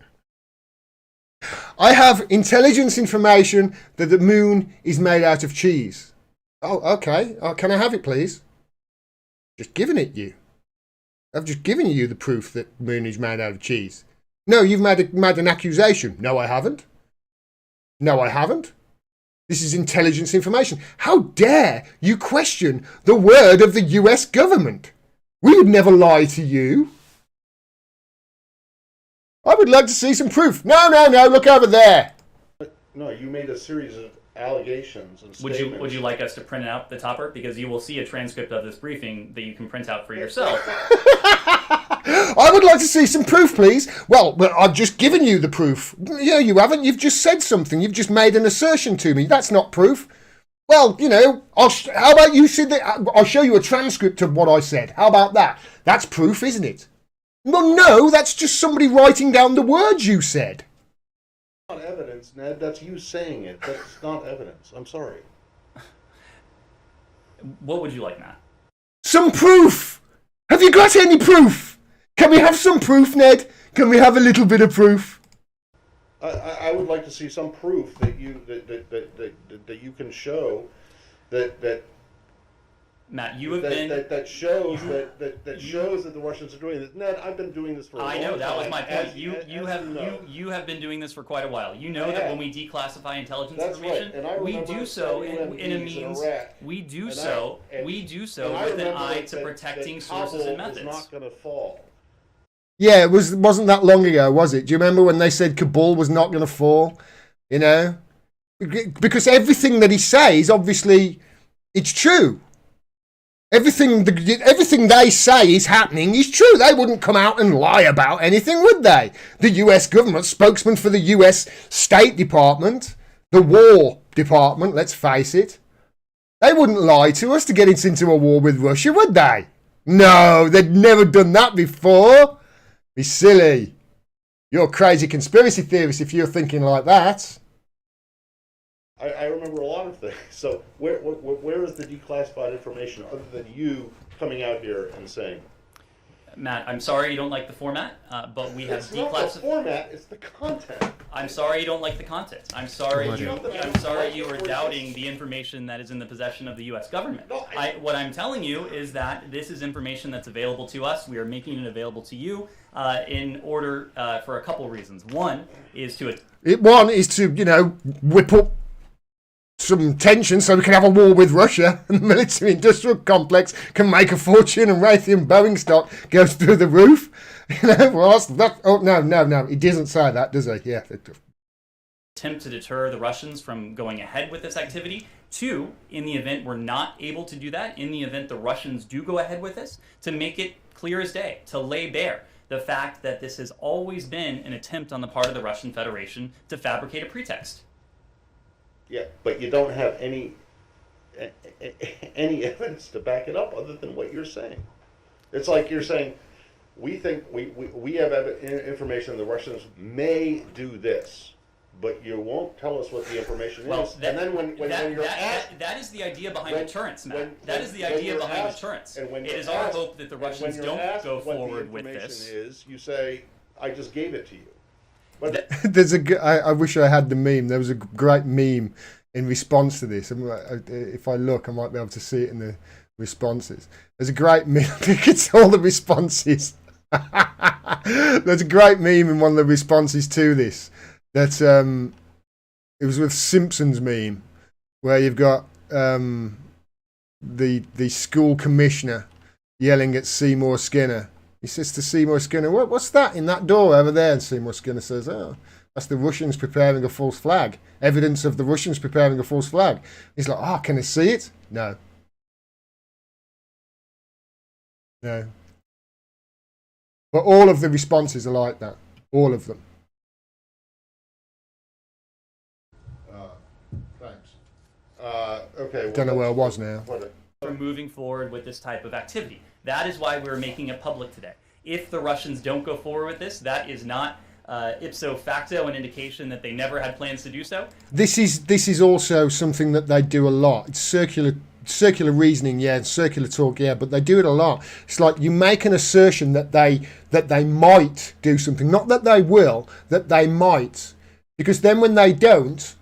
I have intelligence information that the moon is made out of cheese. Oh, okay. Can I have it, please? Just giving it you. I've just given you the proof that the moon is made out of cheese. No, you've made an accusation. No, I haven't. No, I haven't. This is intelligence information. How dare you question the word of the US government? We would never lie to you. I would like to see some proof. No, look over there. No, you made a series of allegations and statements. Would you like us to print out the topper? Because you will see a transcript of this briefing that you can print out for yourself. I would like to see some proof, please. Well, I've just given you the proof. Yeah, you haven't. You've just said something. You've just made an assertion to me. That's not proof. Well, you know, how about you said that? I'll show you a transcript of what I said. How about that? That's proof, isn't it? Well, no, that's just somebody writing down the words you said. Evidence evidence, Ned. That's you saying it. That's not evidence. I'm sorry. What would you like, Matt? Some proof! Have you got any proof? Can we have some proof, Ned? Can we have a little bit of proof? I would like to see some proof that you can show that Matt, you have been. That shows that the Russians are doing this. Ned, I've been doing this for a long time. I know, that was my point. You have been doing this for quite a while. You know that when we declassify intelligence information, we do so in a means. We do so with an eye to protecting sources and methods. Not going to fall. Yeah, it wasn't that long ago, was it? Do you remember when they said Kabul was not going to fall? You know, because everything that he says, obviously, it's true. Everything they say is happening is true. They wouldn't come out and lie about anything, would they? The US government, spokesman for the US State Department, the War Department, let's face it, they wouldn't lie to us to get us into a war with Russia, would they? No, they'd never done that before. Be silly. You're a crazy conspiracy theorist if you're thinking like that. I remember a lot of things. So where is the declassified information other than you coming out here and saying? Matt, I'm sorry you don't like the format, but we have declassified. It's not the format; it's the content. I'm sorry you don't like the content. I'm sorry you are doubting the information that is in the possession of the U.S. government. No, what I'm telling you is that this is information that's available to us. We are making it available to you in order for a couple reasons. One is to whip up some tension so we can have a war with Russia, and the military industrial complex can make a fortune, and Raytheon Boeing stock goes through the roof. You know, well, no, he doesn't say that, does he? Yeah. Attempt to deter the Russians from going ahead with this activity. Two, in the event we're not able to do that, in the event the Russians do go ahead with this, to make it clear as day, to lay bare the fact that this has always been an attempt on the part of the Russian Federation to fabricate a pretext. Yeah, but you don't have any evidence to back it up other than what you're saying. It's like you're saying, we think we have information the Russians may do this, but you won't tell us what the information is. And then when you're asked, that is the idea behind deterrence, Matt. That is the idea behind deterrence. It is our hope that the Russians don't go forward with this. You say, I just gave it to you. But I wish I had the meme. There was a great meme in response to this. If I look, I might be able to see it in the responses. There's a great meme. I think it's all the responses. There's a great meme in one of the responses to this. That it was with Simpsons meme, where you've got the school commissioner yelling at Seymour Skinner. He says to Seymour Skinner, what's that in that door over there? And Seymour Skinner says, oh, that's the Russians preparing a false flag. Evidence of the Russians preparing a false flag. He's like, oh, can I see it? No. No. But all of the responses are like that. All of them. Thanks. Okay. Well, Don't know where I was now. For moving forward with this type of activity. That is why we're making it public today. If the Russians don't go forward with this, that is not ipso facto an indication that they never had plans to do so. This is also something that they do a lot. It's circular reasoning, yeah, and circular talk, yeah, but they do it a lot. It's like you make an assertion that they might do something, not that they will, that they might, because then when they don't,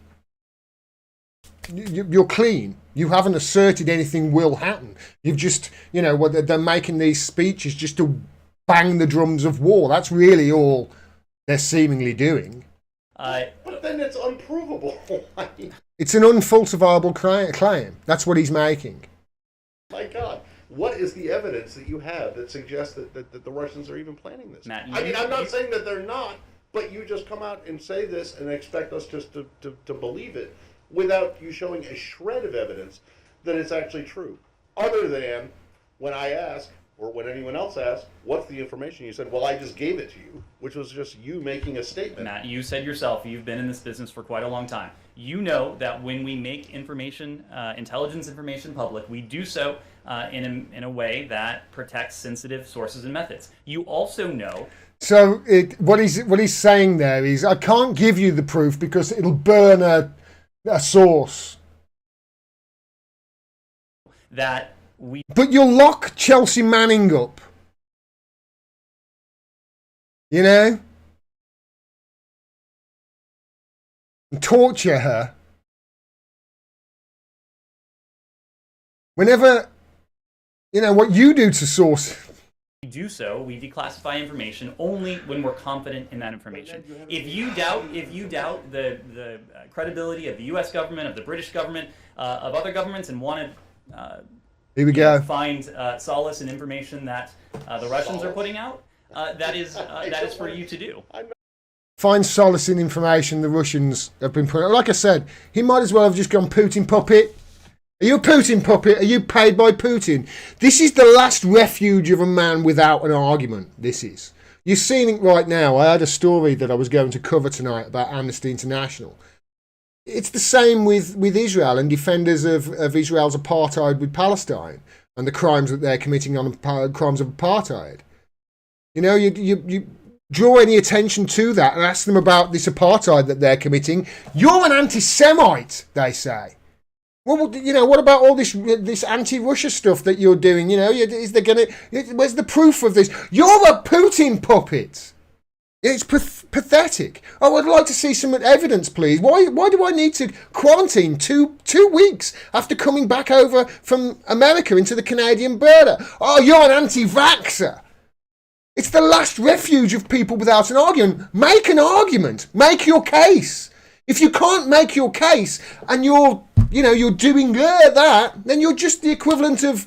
you're clean. You haven't asserted anything will happen. You've just, they're making these speeches just to bang the drums of war. That's really all they're seemingly doing. But then it's unprovable. It's an unfalsifiable claim. That's what he's making. My God. What is the evidence that you have that suggests that the Russians are even planning this? Matt, I'm not saying that they're not, but you just come out and say this and expect us just to believe it without you showing a shred of evidence that it's actually true. Other than when I ask, or when anyone else asks, what's the information? You said, well, I just gave it to you, which was just you making a statement. Matt, you said yourself, you've been in this business for quite a long time. You know that when we make information, intelligence information public, we do so in a way that protects sensitive sources and methods. You also know So what he's saying there is, I can't give you the proof because it'll burn a source. That we But you'll lock Chelsea Manning up. You know? And torture her. Whenever, you know, what you do to source. do so, we declassify information only when we're confident in that information. If you doubt the credibility of the U.S. government, of the British government, of other governments, and want to Here we go. find solace in information that the Russians are putting out, that is for you to do. Find solace in information the Russians have been putting. Like I said, he might as well have just gone Putin puppet. Are you a Putin puppet? Are you paid by Putin? This is the last refuge of a man without an argument. This is. You're seeing it right now. I had a story that I was going to cover tonight about Amnesty International. It's the same with Israel and defenders of Israel's apartheid with Palestine and the crimes that they're committing on crimes of apartheid. You know, you draw any attention to that and ask them about this apartheid that they're committing. You're an anti-Semite, they say. Well, you know, what about all this anti-Russia stuff that you're doing? You know, is there where's the proof of this? You're a Putin puppet. It's pathetic. I would like to see some evidence, please. Why do I need to quarantine two weeks after coming back over from America into the Canadian border? Oh, you're an anti-vaxxer. It's the last refuge of people without an argument. Make an argument. Make your case. If you can't make your case and you're doing that, then you're just the equivalent of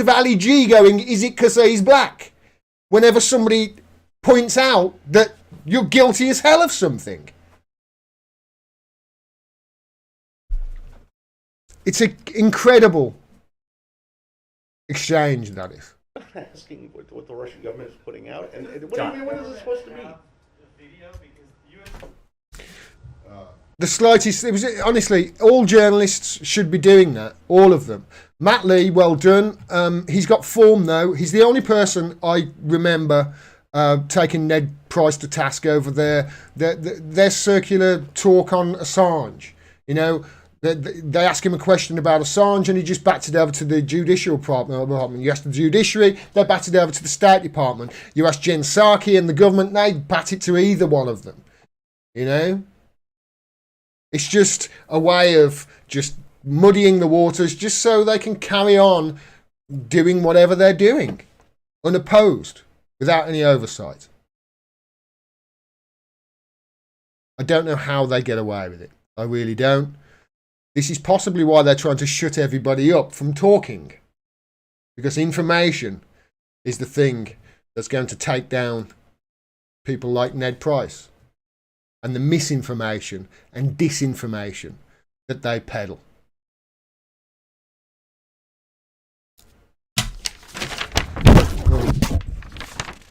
Ali G going, is it because he's black? Whenever somebody points out that you're guilty as hell of something. It's an incredible exchange, that is. I'm asking what the Russian government is putting out, and when is it supposed to be? The slightest, honestly, all journalists should be doing that, all of them. Matt Lee, well done. He's got form though. He's the only person I remember taking Ned Price to task over their circular talk on Assange. You know, they ask him a question about Assange and he just bats it over to the judicial department. You ask the judiciary, they bat it over to the State Department. You ask Jen Psaki and the government, they bat it to either one of them. You know? It's just a way of just muddying the waters just so they can carry on doing whatever they're doing, unopposed, without any oversight. I don't know how they get away with it. I really don't. This is possibly why they're trying to shut everybody up from talking. Because information is the thing that's going to take down people like Ned Price. And the misinformation and disinformation that they peddle.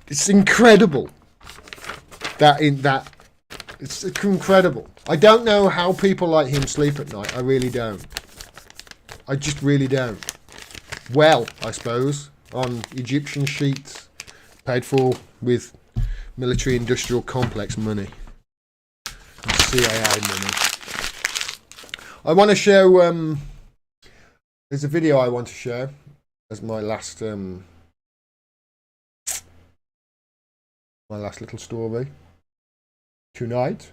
It's incredible. It's incredible. I don't know how people like him sleep at night. I really don't. I just really don't. Well, I suppose, on Egyptian sheets, paid for with military-industrial complex money. CIA money. I want to show. There's a video I want to show as my last little story tonight.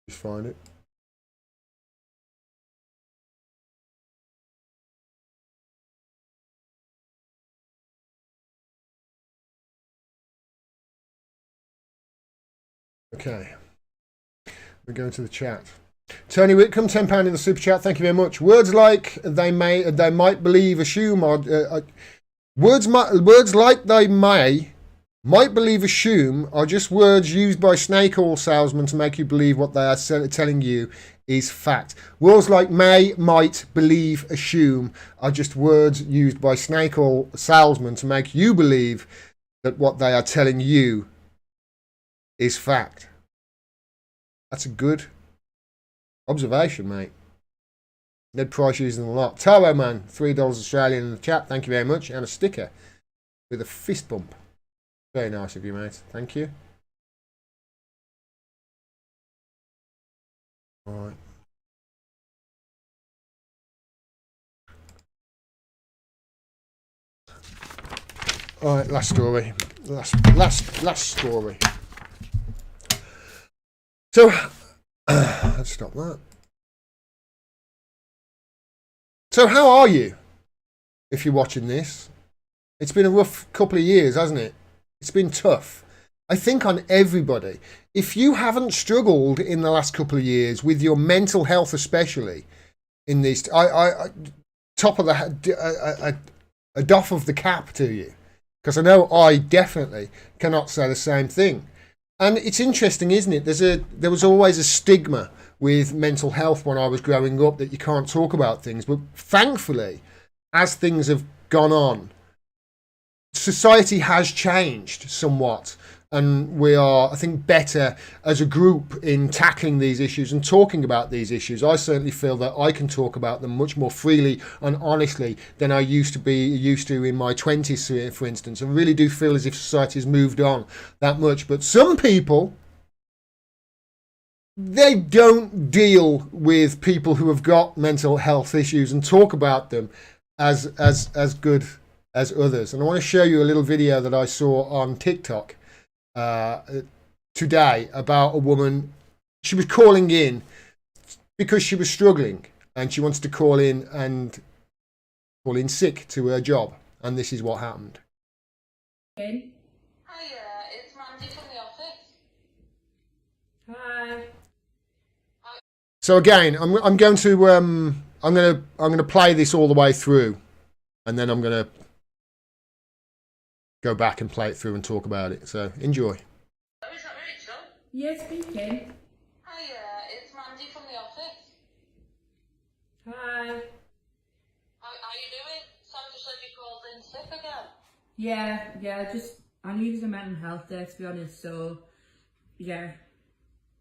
Just find it. Okay, we're going to the chat. Tony Whitcomb, £10 in the super chat. Thank you very much. Words like they might believe, assume, or words like they might believe, assume, are just words used by snake oil salesmen to make you believe what they are telling you is fact. Words like may, might, believe, assume are just words used by snake oil salesmen to make you believe that what they are telling you is fact. That's a good observation, mate. Ned Price using the lot. Taro Man, $3 Australian in the chat. Thank you very much. And a sticker with a fist bump. Very nice of you, mate. Thank you. All right. All right, last story. Last story. So, let's stop that. So, how are you? If you're watching this, it's been a rough couple of years, hasn't it? It's been tough. I think on everybody. If you haven't struggled in the last couple of years with your mental health, especially in this, I top of the a doff of the cap to you, because I know I definitely cannot say the same thing. And it's interesting, isn't it? There was always a stigma with mental health when I was growing up that you can't talk about things. But thankfully, as things have gone on, society has changed somewhat. And we are, I think, better as a group in tackling these issues and talking about these issues. I certainly feel that I can talk about them much more freely and honestly than I used to in my 20s, for instance. I really do feel as if society has moved on that much. But some people, they don't deal with people who have got mental health issues and talk about them as good as others. And I want to show you a little video that I saw on TikTok today about a woman. She was calling in because she was struggling and she wanted to call in sick to her job, and this is what happened. Hiya, it's Mandy from the office. Hi. So again, I'm going to play this all the way through, and then I'm going to go back and play it through and talk about it. So enjoy. Oh, is that Rachel? Yes, speaking. Hiya, it's Mandy from the office. Hi. How you doing? Sam just said you called in sick again. Yeah, I needed a mental health day, to be honest, so yeah.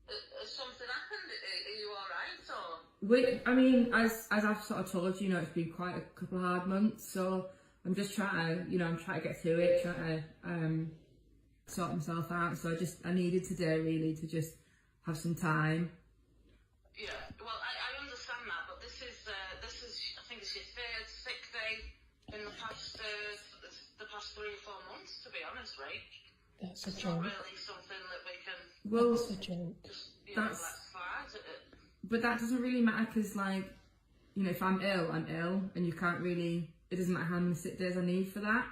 Has something happened? Are you alright, or? I mean, as I've sort of told you, it's been quite a couple of hard months, so I'm just trying to get through it, trying to sort myself out. So I needed today really to just have some time. Yeah, well, I understand that, but this is I think it's your third sick day in the past 3 or 4 months, to be honest, right? That's a joke. It's not really something that we can. Well, that's a joke. Just, let slide. But that doesn't really matter, because if I'm ill, I'm ill, and you can't really. It doesn't matter how many sick days I need for that.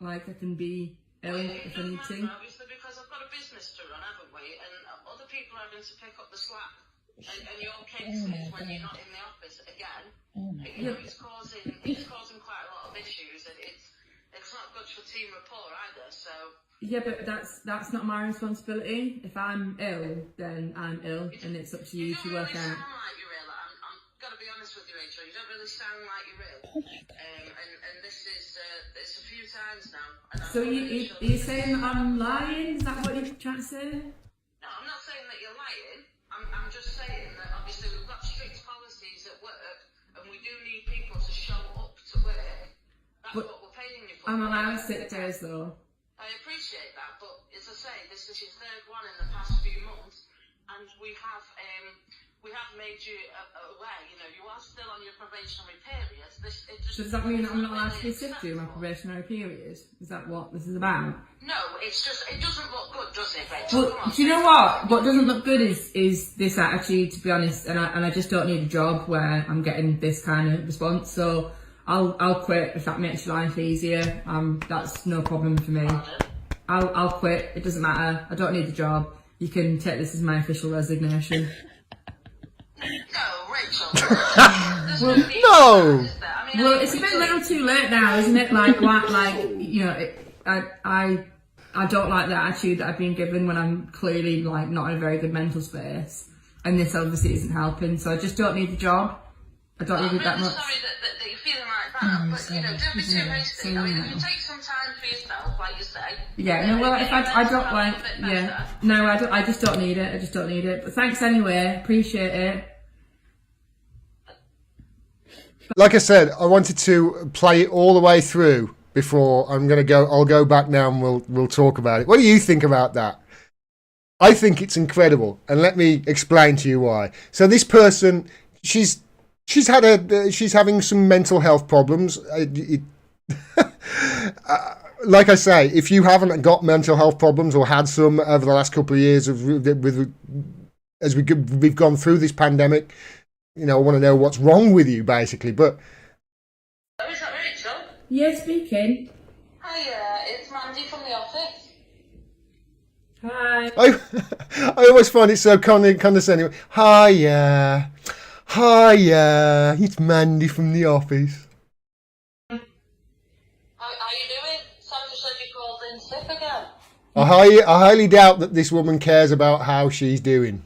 I can be ill if I need to. Obviously, because I've got a business to run, haven't we? And other people are having to pick up the slack. And your case is when you're not in the office again. It's causing quite a lot of issues, and it's not good for team rapport either. So. Yeah, but that's not my responsibility. If I'm ill, then I'm ill, and it's up to you to work out. Got to be honest with you, Rachel. You don't really sound like you're ill. Oh my God. And this is it's a few times now. So are you saying that I'm lying? Is that what you're trying to say? No, I'm not saying that you're lying. I'm just saying that obviously we've got strict policies at work, and we do need people to show up to work. That's what we're paying you for. I'm allowed sick days though. I appreciate that, but as I say, this is your third one in the past few months, and we have made you aware, you are still on your probationary period. So does that mean that I'm not allowed to be sick during my probationary period? Is that what this is about? No, it's just, it doesn't look good, does it, Rachel? Well, do you know what? What doesn't look good is this attitude, to be honest, and I just don't need a job where I'm getting this kind of response, so I'll quit if that makes your life easier. That's no problem for me. I'll quit, it doesn't matter, I don't need the job. You can take this as my official resignation. No, Rachel. No. Well, it's a bit little too late now, isn't it? I don't like the attitude that I've been given when I'm clearly not in a very good mental space, and this obviously isn't helping. So I just don't need the job. I don't need it that much. I'm sorry that you're feeling like that, but don't be too hasty. I mean, if you take some time for yourself, like you say. Yeah, no, well, if I don't I just don't need it. I just don't need it. But thanks anyway. Appreciate it. Like I said, I wanted to play it all the way through before I'm going to go. I'll go back now and we'll talk about it. What do you think about that? I think it's incredible, and let me explain to you why. So this person, she's having some mental health problems. Like I say, if you haven't got mental health problems or had some over the last couple of years as we've gone through this pandemic, I want to know what's wrong with you, basically. But Oh, is that Rachel? Yeah, speaking. Hiya, it's Mandy from the office. Hi. I always find it so condescending. Hiya, it's Mandy from the office. How you doing? Sam just said you called in sick again. I highly doubt that this woman cares about how she's doing.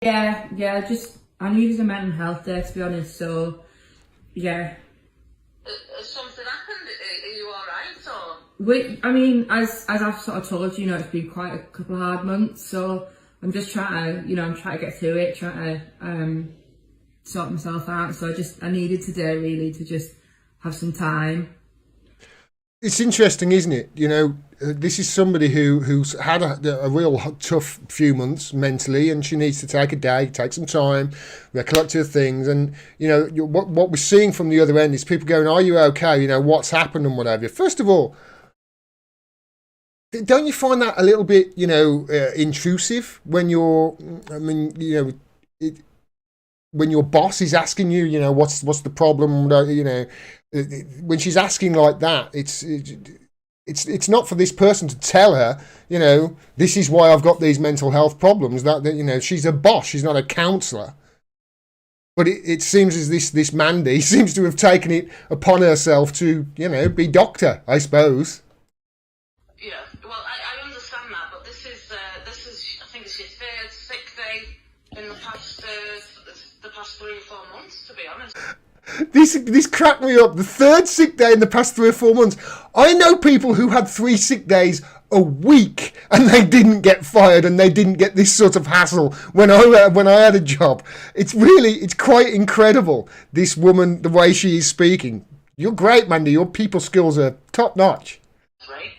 Yeah, I needed a mental health day, to be honest, so, yeah. Has something happened? Are you alright, or? As I've sort of told you, it's been quite a couple of hard months, so I'm just trying to get through it, trying to sort myself out, so I needed today, really, to just have some time. It's interesting, isn't it? This is somebody who's had a real tough few months mentally, and she needs to take a day, take some time, recollect her things. And, what we're seeing from the other end is people going, are you okay? What's happened and whatever. First of all, don't you find that a little bit, intrusive when when your boss is asking you, what's the problem, when she's asking like that, it's not for this person to tell her, this is why I've got these mental health problems. That she's a boss, she's not a counsellor. But it seems as this Mandy seems to have taken it upon herself to, be doctor, I suppose. Yeah, well, I understand that, but this is I think it's your third sick day in the past 3 or 4 months, to be honest. This cracked me up. The third sick day in the past 3 or 4 months. I know people who had 3 sick days a week and they didn't get fired and they didn't get this sort of hassle when I had a job. It's quite incredible, this woman, the way she is speaking. You're great, Mandy. Your people skills are top notch. Right?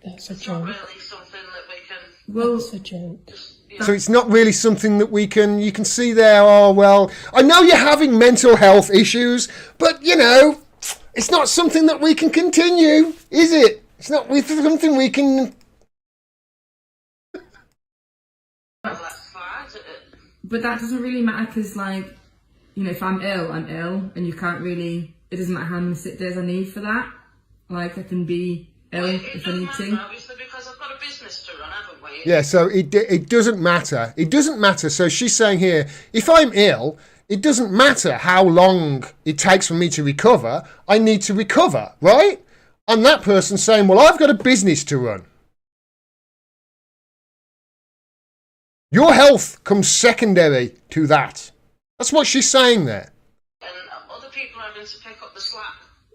That's a It's joke. not really something that we can... Well, That's a joke. So it's not really something that you can see there. Oh, well, I know you're having mental health issues, but, it's not something that we can continue, is it? It's not something we can... But that doesn't really matter, because, if I'm ill, and you can't really... It doesn't matter how many sick days I need for that. I can be ill if I need to. Obviously, because I've got a business to run, haven't we? Yeah, so it doesn't matter. It doesn't matter. So she's saying here, if I'm ill, it doesn't matter how long it takes for me to recover. I need to recover, right? And that person's saying, well, I've got a business to run. Your health comes secondary to that. That's what she's saying there. And other people are having to pick up the slack.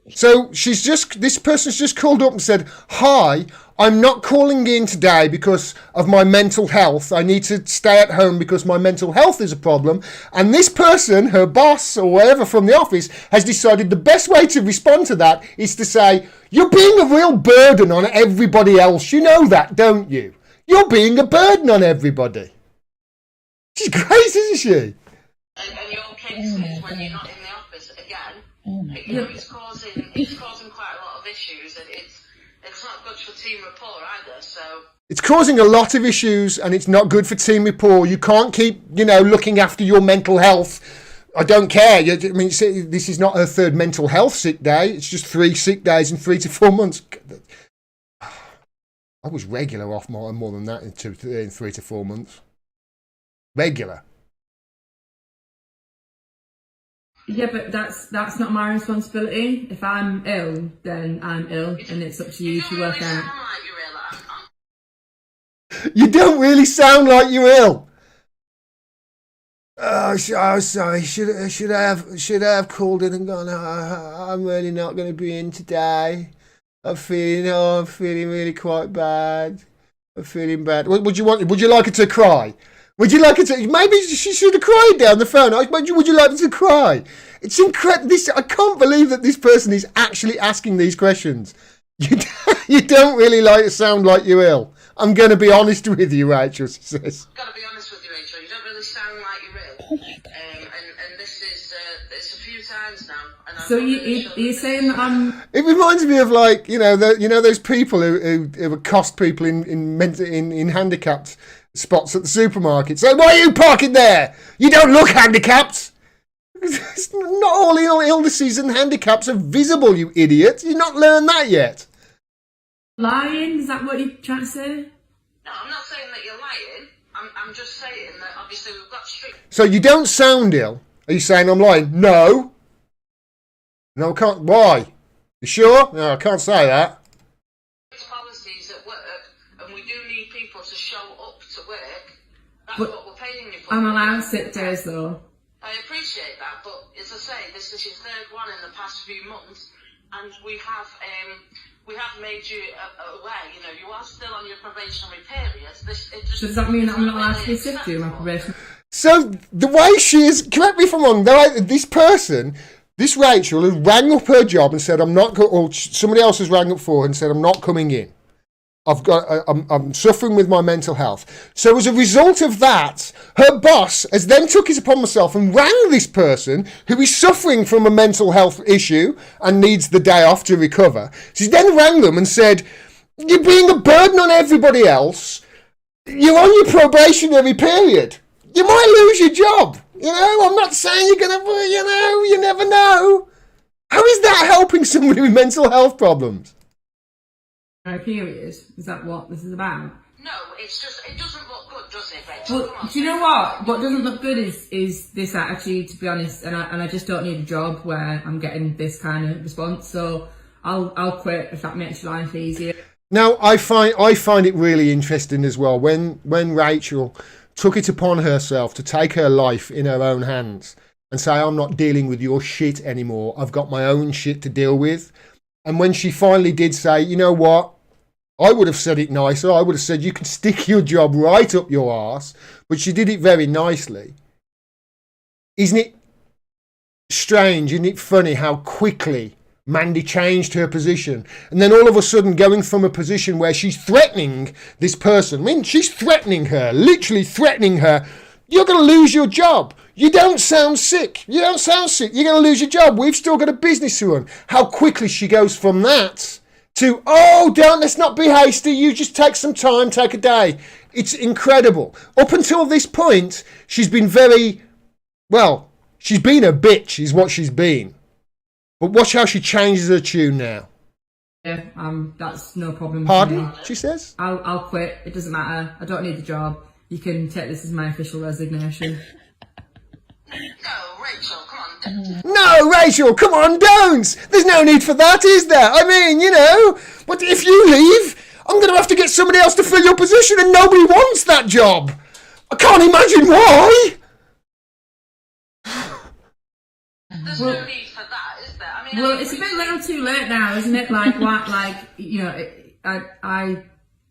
So this person's just called up and said, hi, I'm not calling in today because of my mental health. I need to stay at home because my mental health is a problem. And this person, her boss or whatever from the office, has decided the best way to respond to that is to say, you're being a real burden on everybody else. You know that, don't you? You're being a burden on everybody. She's crazy, isn't she? And your case is when you're not in the office again. It's causing quite a lot of issues, and it's not good for team rapport either. So it's causing a lot of issues, and it's not good for team rapport. You can't keep, looking after your mental health. I don't care. This is not her third mental health sick day. It's just 3 sick days in 3 to 4 months. I was regular off more than that in 3 to 4 months. Regular. Yeah, but that's not my responsibility. If I'm ill, then I'm ill, and it's up to you to work out. You don't really sound like you're ill. Oh, sorry. Should I have called in and gone? I'm really not going to be in today. I'm feeling really quite bad. I'm feeling bad. Would you like her to cry? Would you like her to? Maybe she should have cried down the phone. Would you like her to cry? It's incredible. I can't believe that this person is actually asking these questions. You don't really sound like you're ill. I'm going to be honest with you, Rachel, she says. I've got to be honest with you, Rachel. You don't really sound like you're ill. Oh my God. And this is it's a few times now. And so you're saying that I'm... It reminds me of those people who accost people in handicapped spots at the supermarket. So why are you parking there? You don't look handicapped. Not all illnesses and handicaps are visible, you idiot. You've not learned that yet. Lying? Is that what you're trying to say? No, I'm not saying that you're lying. I'm just saying that obviously we've got strict... So you don't sound ill. Are you saying I'm lying? No. No, I can't. Why? You sure? No, I can't say that. Policies at work, and we do need people to show up to work. That's but what we're paying you for. I'm allowed sick days though. I appreciate that, but as I say, this is your third one in the past few months, and we have made you aware. You know, you are still on your probationary period. So does that mean that I'm not allowed to be sick during my probation? So the way she is, correct me if I'm wrong, this person, this Rachel, has rang up her job and said, I'm not, or somebody else has rang up for her and said, I'm not coming in. I'm suffering with my mental health. So as a result of that, her boss has then took it upon herself and rang this person who is suffering from a mental health issue and needs the day off to recover. She's then rang them and said, you're being a burden on everybody else. You're on your probationary period. You might lose your job. You know, I'm not saying you're going to, you never know. How is that helping somebody with mental health problems? Period. Is that what this is about? No, it's just, it doesn't look good, does it, Rachel? Well, do you know what? What doesn't look good is this attitude, to be honest, and I just don't need a job where I'm getting this kind of response, so I'll quit if that makes your life easier. Now, I find it really interesting as well when Rachel took it upon herself to take her life in her own hands and say, I'm not dealing with your shit anymore, I've got my own shit to deal with. And when she finally did say, you know what, I would have said it nicer. I would have said, you can stick your job right up your arse. But she did it very nicely. Isn't it strange? Isn't it funny how quickly Mandy changed her position? And then all of a sudden going from a position where she's threatening this person. I mean, she's threatening her, literally threatening her. You're going to lose your job. You don't sound sick. You don't sound sick. You're going to lose your job. We've still got a business to run. How quickly she goes from that to, let's not be hasty. You just take some time, take a day. It's incredible. Up until this point, she's been she's been a bitch is what she's been. But watch how she changes her tune now. Yeah, that's no problem. Pardon? She says? I'll quit. It doesn't matter. I don't need the job. You can take this as my official resignation. No, Rachel, come on. No, Rachel, come on, don't. There's no need for that, is there? I mean, but if you leave, I'm going to have to get somebody else to fill your position and nobody wants that job. I can't imagine why. There's no need for that, is there? I mean, it's a bit little too late now, isn't it? Like,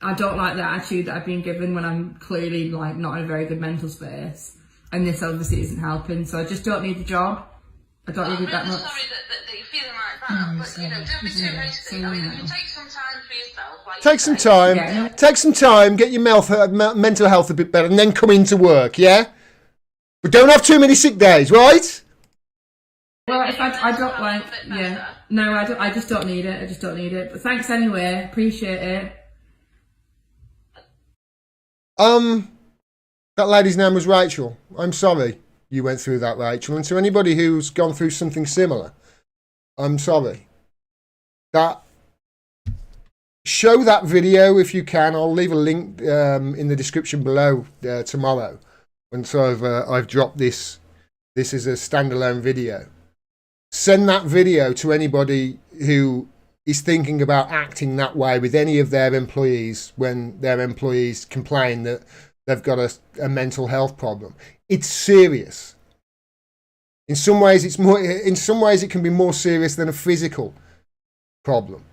I don't like the attitude that I've been given when I'm clearly not in a very good mental space, and this obviously isn't helping. So I just don't need the job. I don't need it that much. I'm sorry that you're feeling like that, but don't be too hasty. I mean, if you take some time for yourself, take some time, get your mental health a bit better, and then come into work. Yeah, but don't have too many sick days, right? Well, if I don't no, I just don't need it. I just don't need it. But thanks anyway. Appreciate it. That lady's name was Rachel. I'm sorry you went through that, Rachel. And to anybody who's gone through something similar, I'm sorry. Show that video if you can. I'll leave a link in the description below tomorrow. And so I've dropped this. This is a standalone video. Send that video to anybody who is thinking about acting that way with any of their employees when their employees complain that they've got a mental health problem. It's serious. In some ways it can be more serious than a physical problem.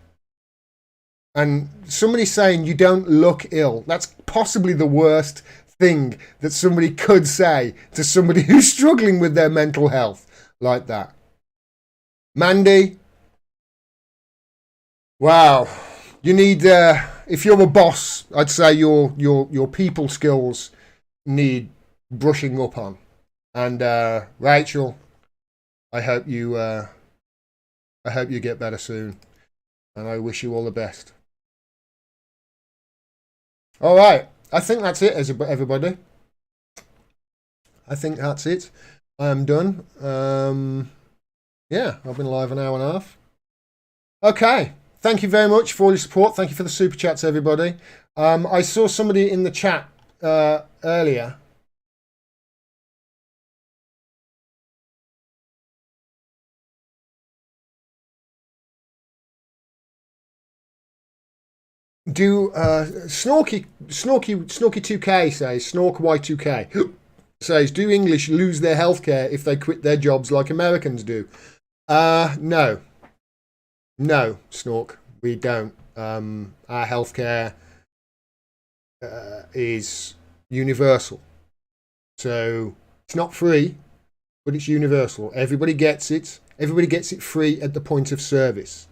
And somebody saying you don't look ill, that's possibly the worst thing that somebody could say to somebody who's struggling with their mental health like that. Mandy, wow, you need, if you're a boss, I'd say your people skills need brushing up on. And Rachel, I hope you get better soon, and I wish you all the best. All right, I think that's it, everybody. I think that's it. I am done. Yeah, I've been live an hour and a half. Okay, thank you very much for all your support. Thank you for the super chats, everybody. I saw somebody in the chat earlier. Snorky 2K says, Snork Y2K says, do English lose their healthcare if they quit their jobs like Americans do? No, Snork, we don't. Our healthcare is universal, so it's not free, but it's universal. Everybody gets it. Everybody gets it free at the point of service.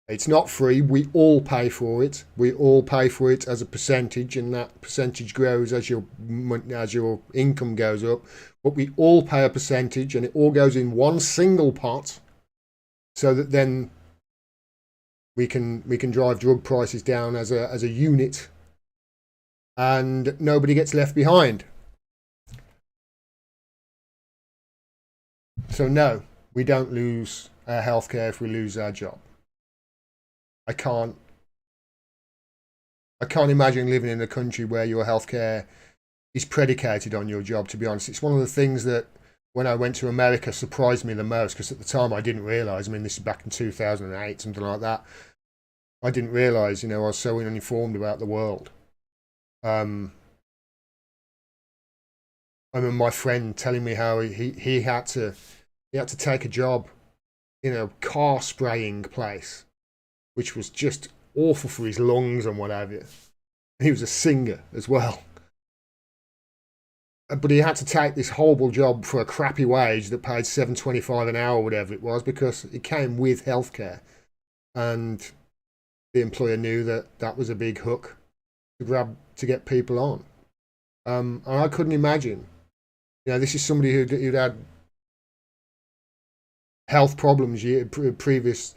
It's not free. We all pay for it. We all pay for it as a percentage, and that percentage grows as your income goes up. But we all pay a percentage, and it all goes in one single pot, so that then we can drive drug prices down as a unit, and nobody gets left behind. So no, we don't lose our healthcare if we lose our job. I can't imagine living in a country where your healthcare is predicated on your job, to be honest. It's one of the things that, when I went to America, surprised me the most, because at the time I didn't realise. I mean, this is back in 2008, something like that. I didn't realise, I was so uninformed about the world. I remember my friend telling me how he had to take a job in a car spraying place, which was just awful for his lungs and what have you. And he was a singer as well. But he had to take this horrible job for a crappy wage that paid $7.25 an hour, whatever it was, because it came with healthcare. And the employer knew that was a big hook to get people on. And I couldn't imagine. This is somebody who'd had health problems in previous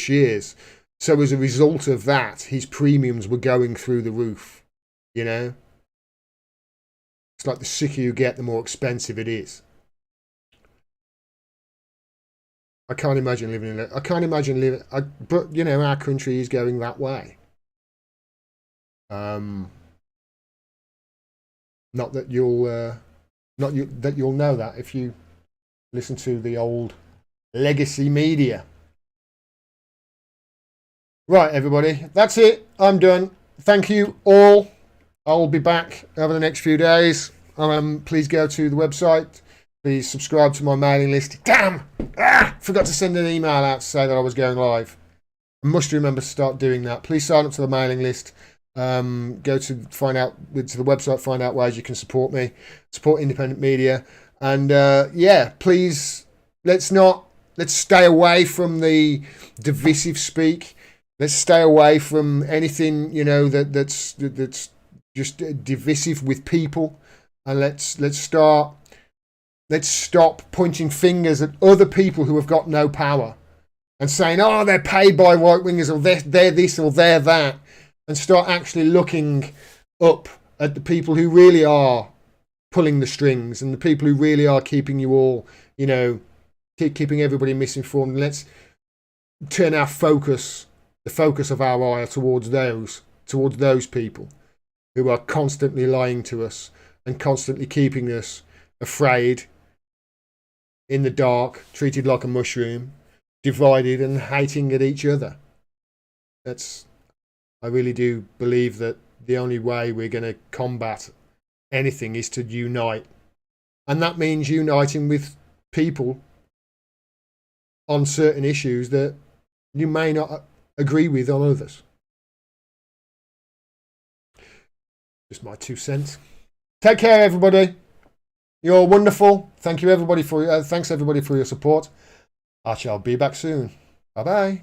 years. So as a result of that, his premiums were going through the roof. It's like the sicker you get, the more expensive it is. I can't imagine living in it. I can't imagine living. But our country is going that way. Not that you'll know that if you listen to the old legacy media. Right, everybody, that's it. I'm done. Thank you all. I'll be back over the next few days. Please go to the website. Please subscribe to my mailing list. Damn! Forgot to send an email out to say that I was going live. I must remember to start doing that. Please sign up to the mailing list. Go to the website, find out ways you can support me, support independent media, and please let's stay away from the divisive speak. Let's stay away from anything that's just divisive with people, and let's stop pointing fingers at other people who have got no power and saying, oh, they're paid by right wingers, or they're this or they're that, and start actually looking up at the people who really are pulling the strings and the people who really are keeping you all, keeping everybody misinformed. And let's turn our focus, the focus of our eye, towards those people who are constantly lying to us and constantly keeping us afraid, in the dark, treated like a mushroom, divided and hating at each other. I really do believe that the only way we're going to combat anything is to unite. And that means uniting with people on certain issues that you may not agree with on others. Just my 2 cents. Take care, everybody. You're wonderful. Thanks everybody for your support. I shall be back soon. Bye bye.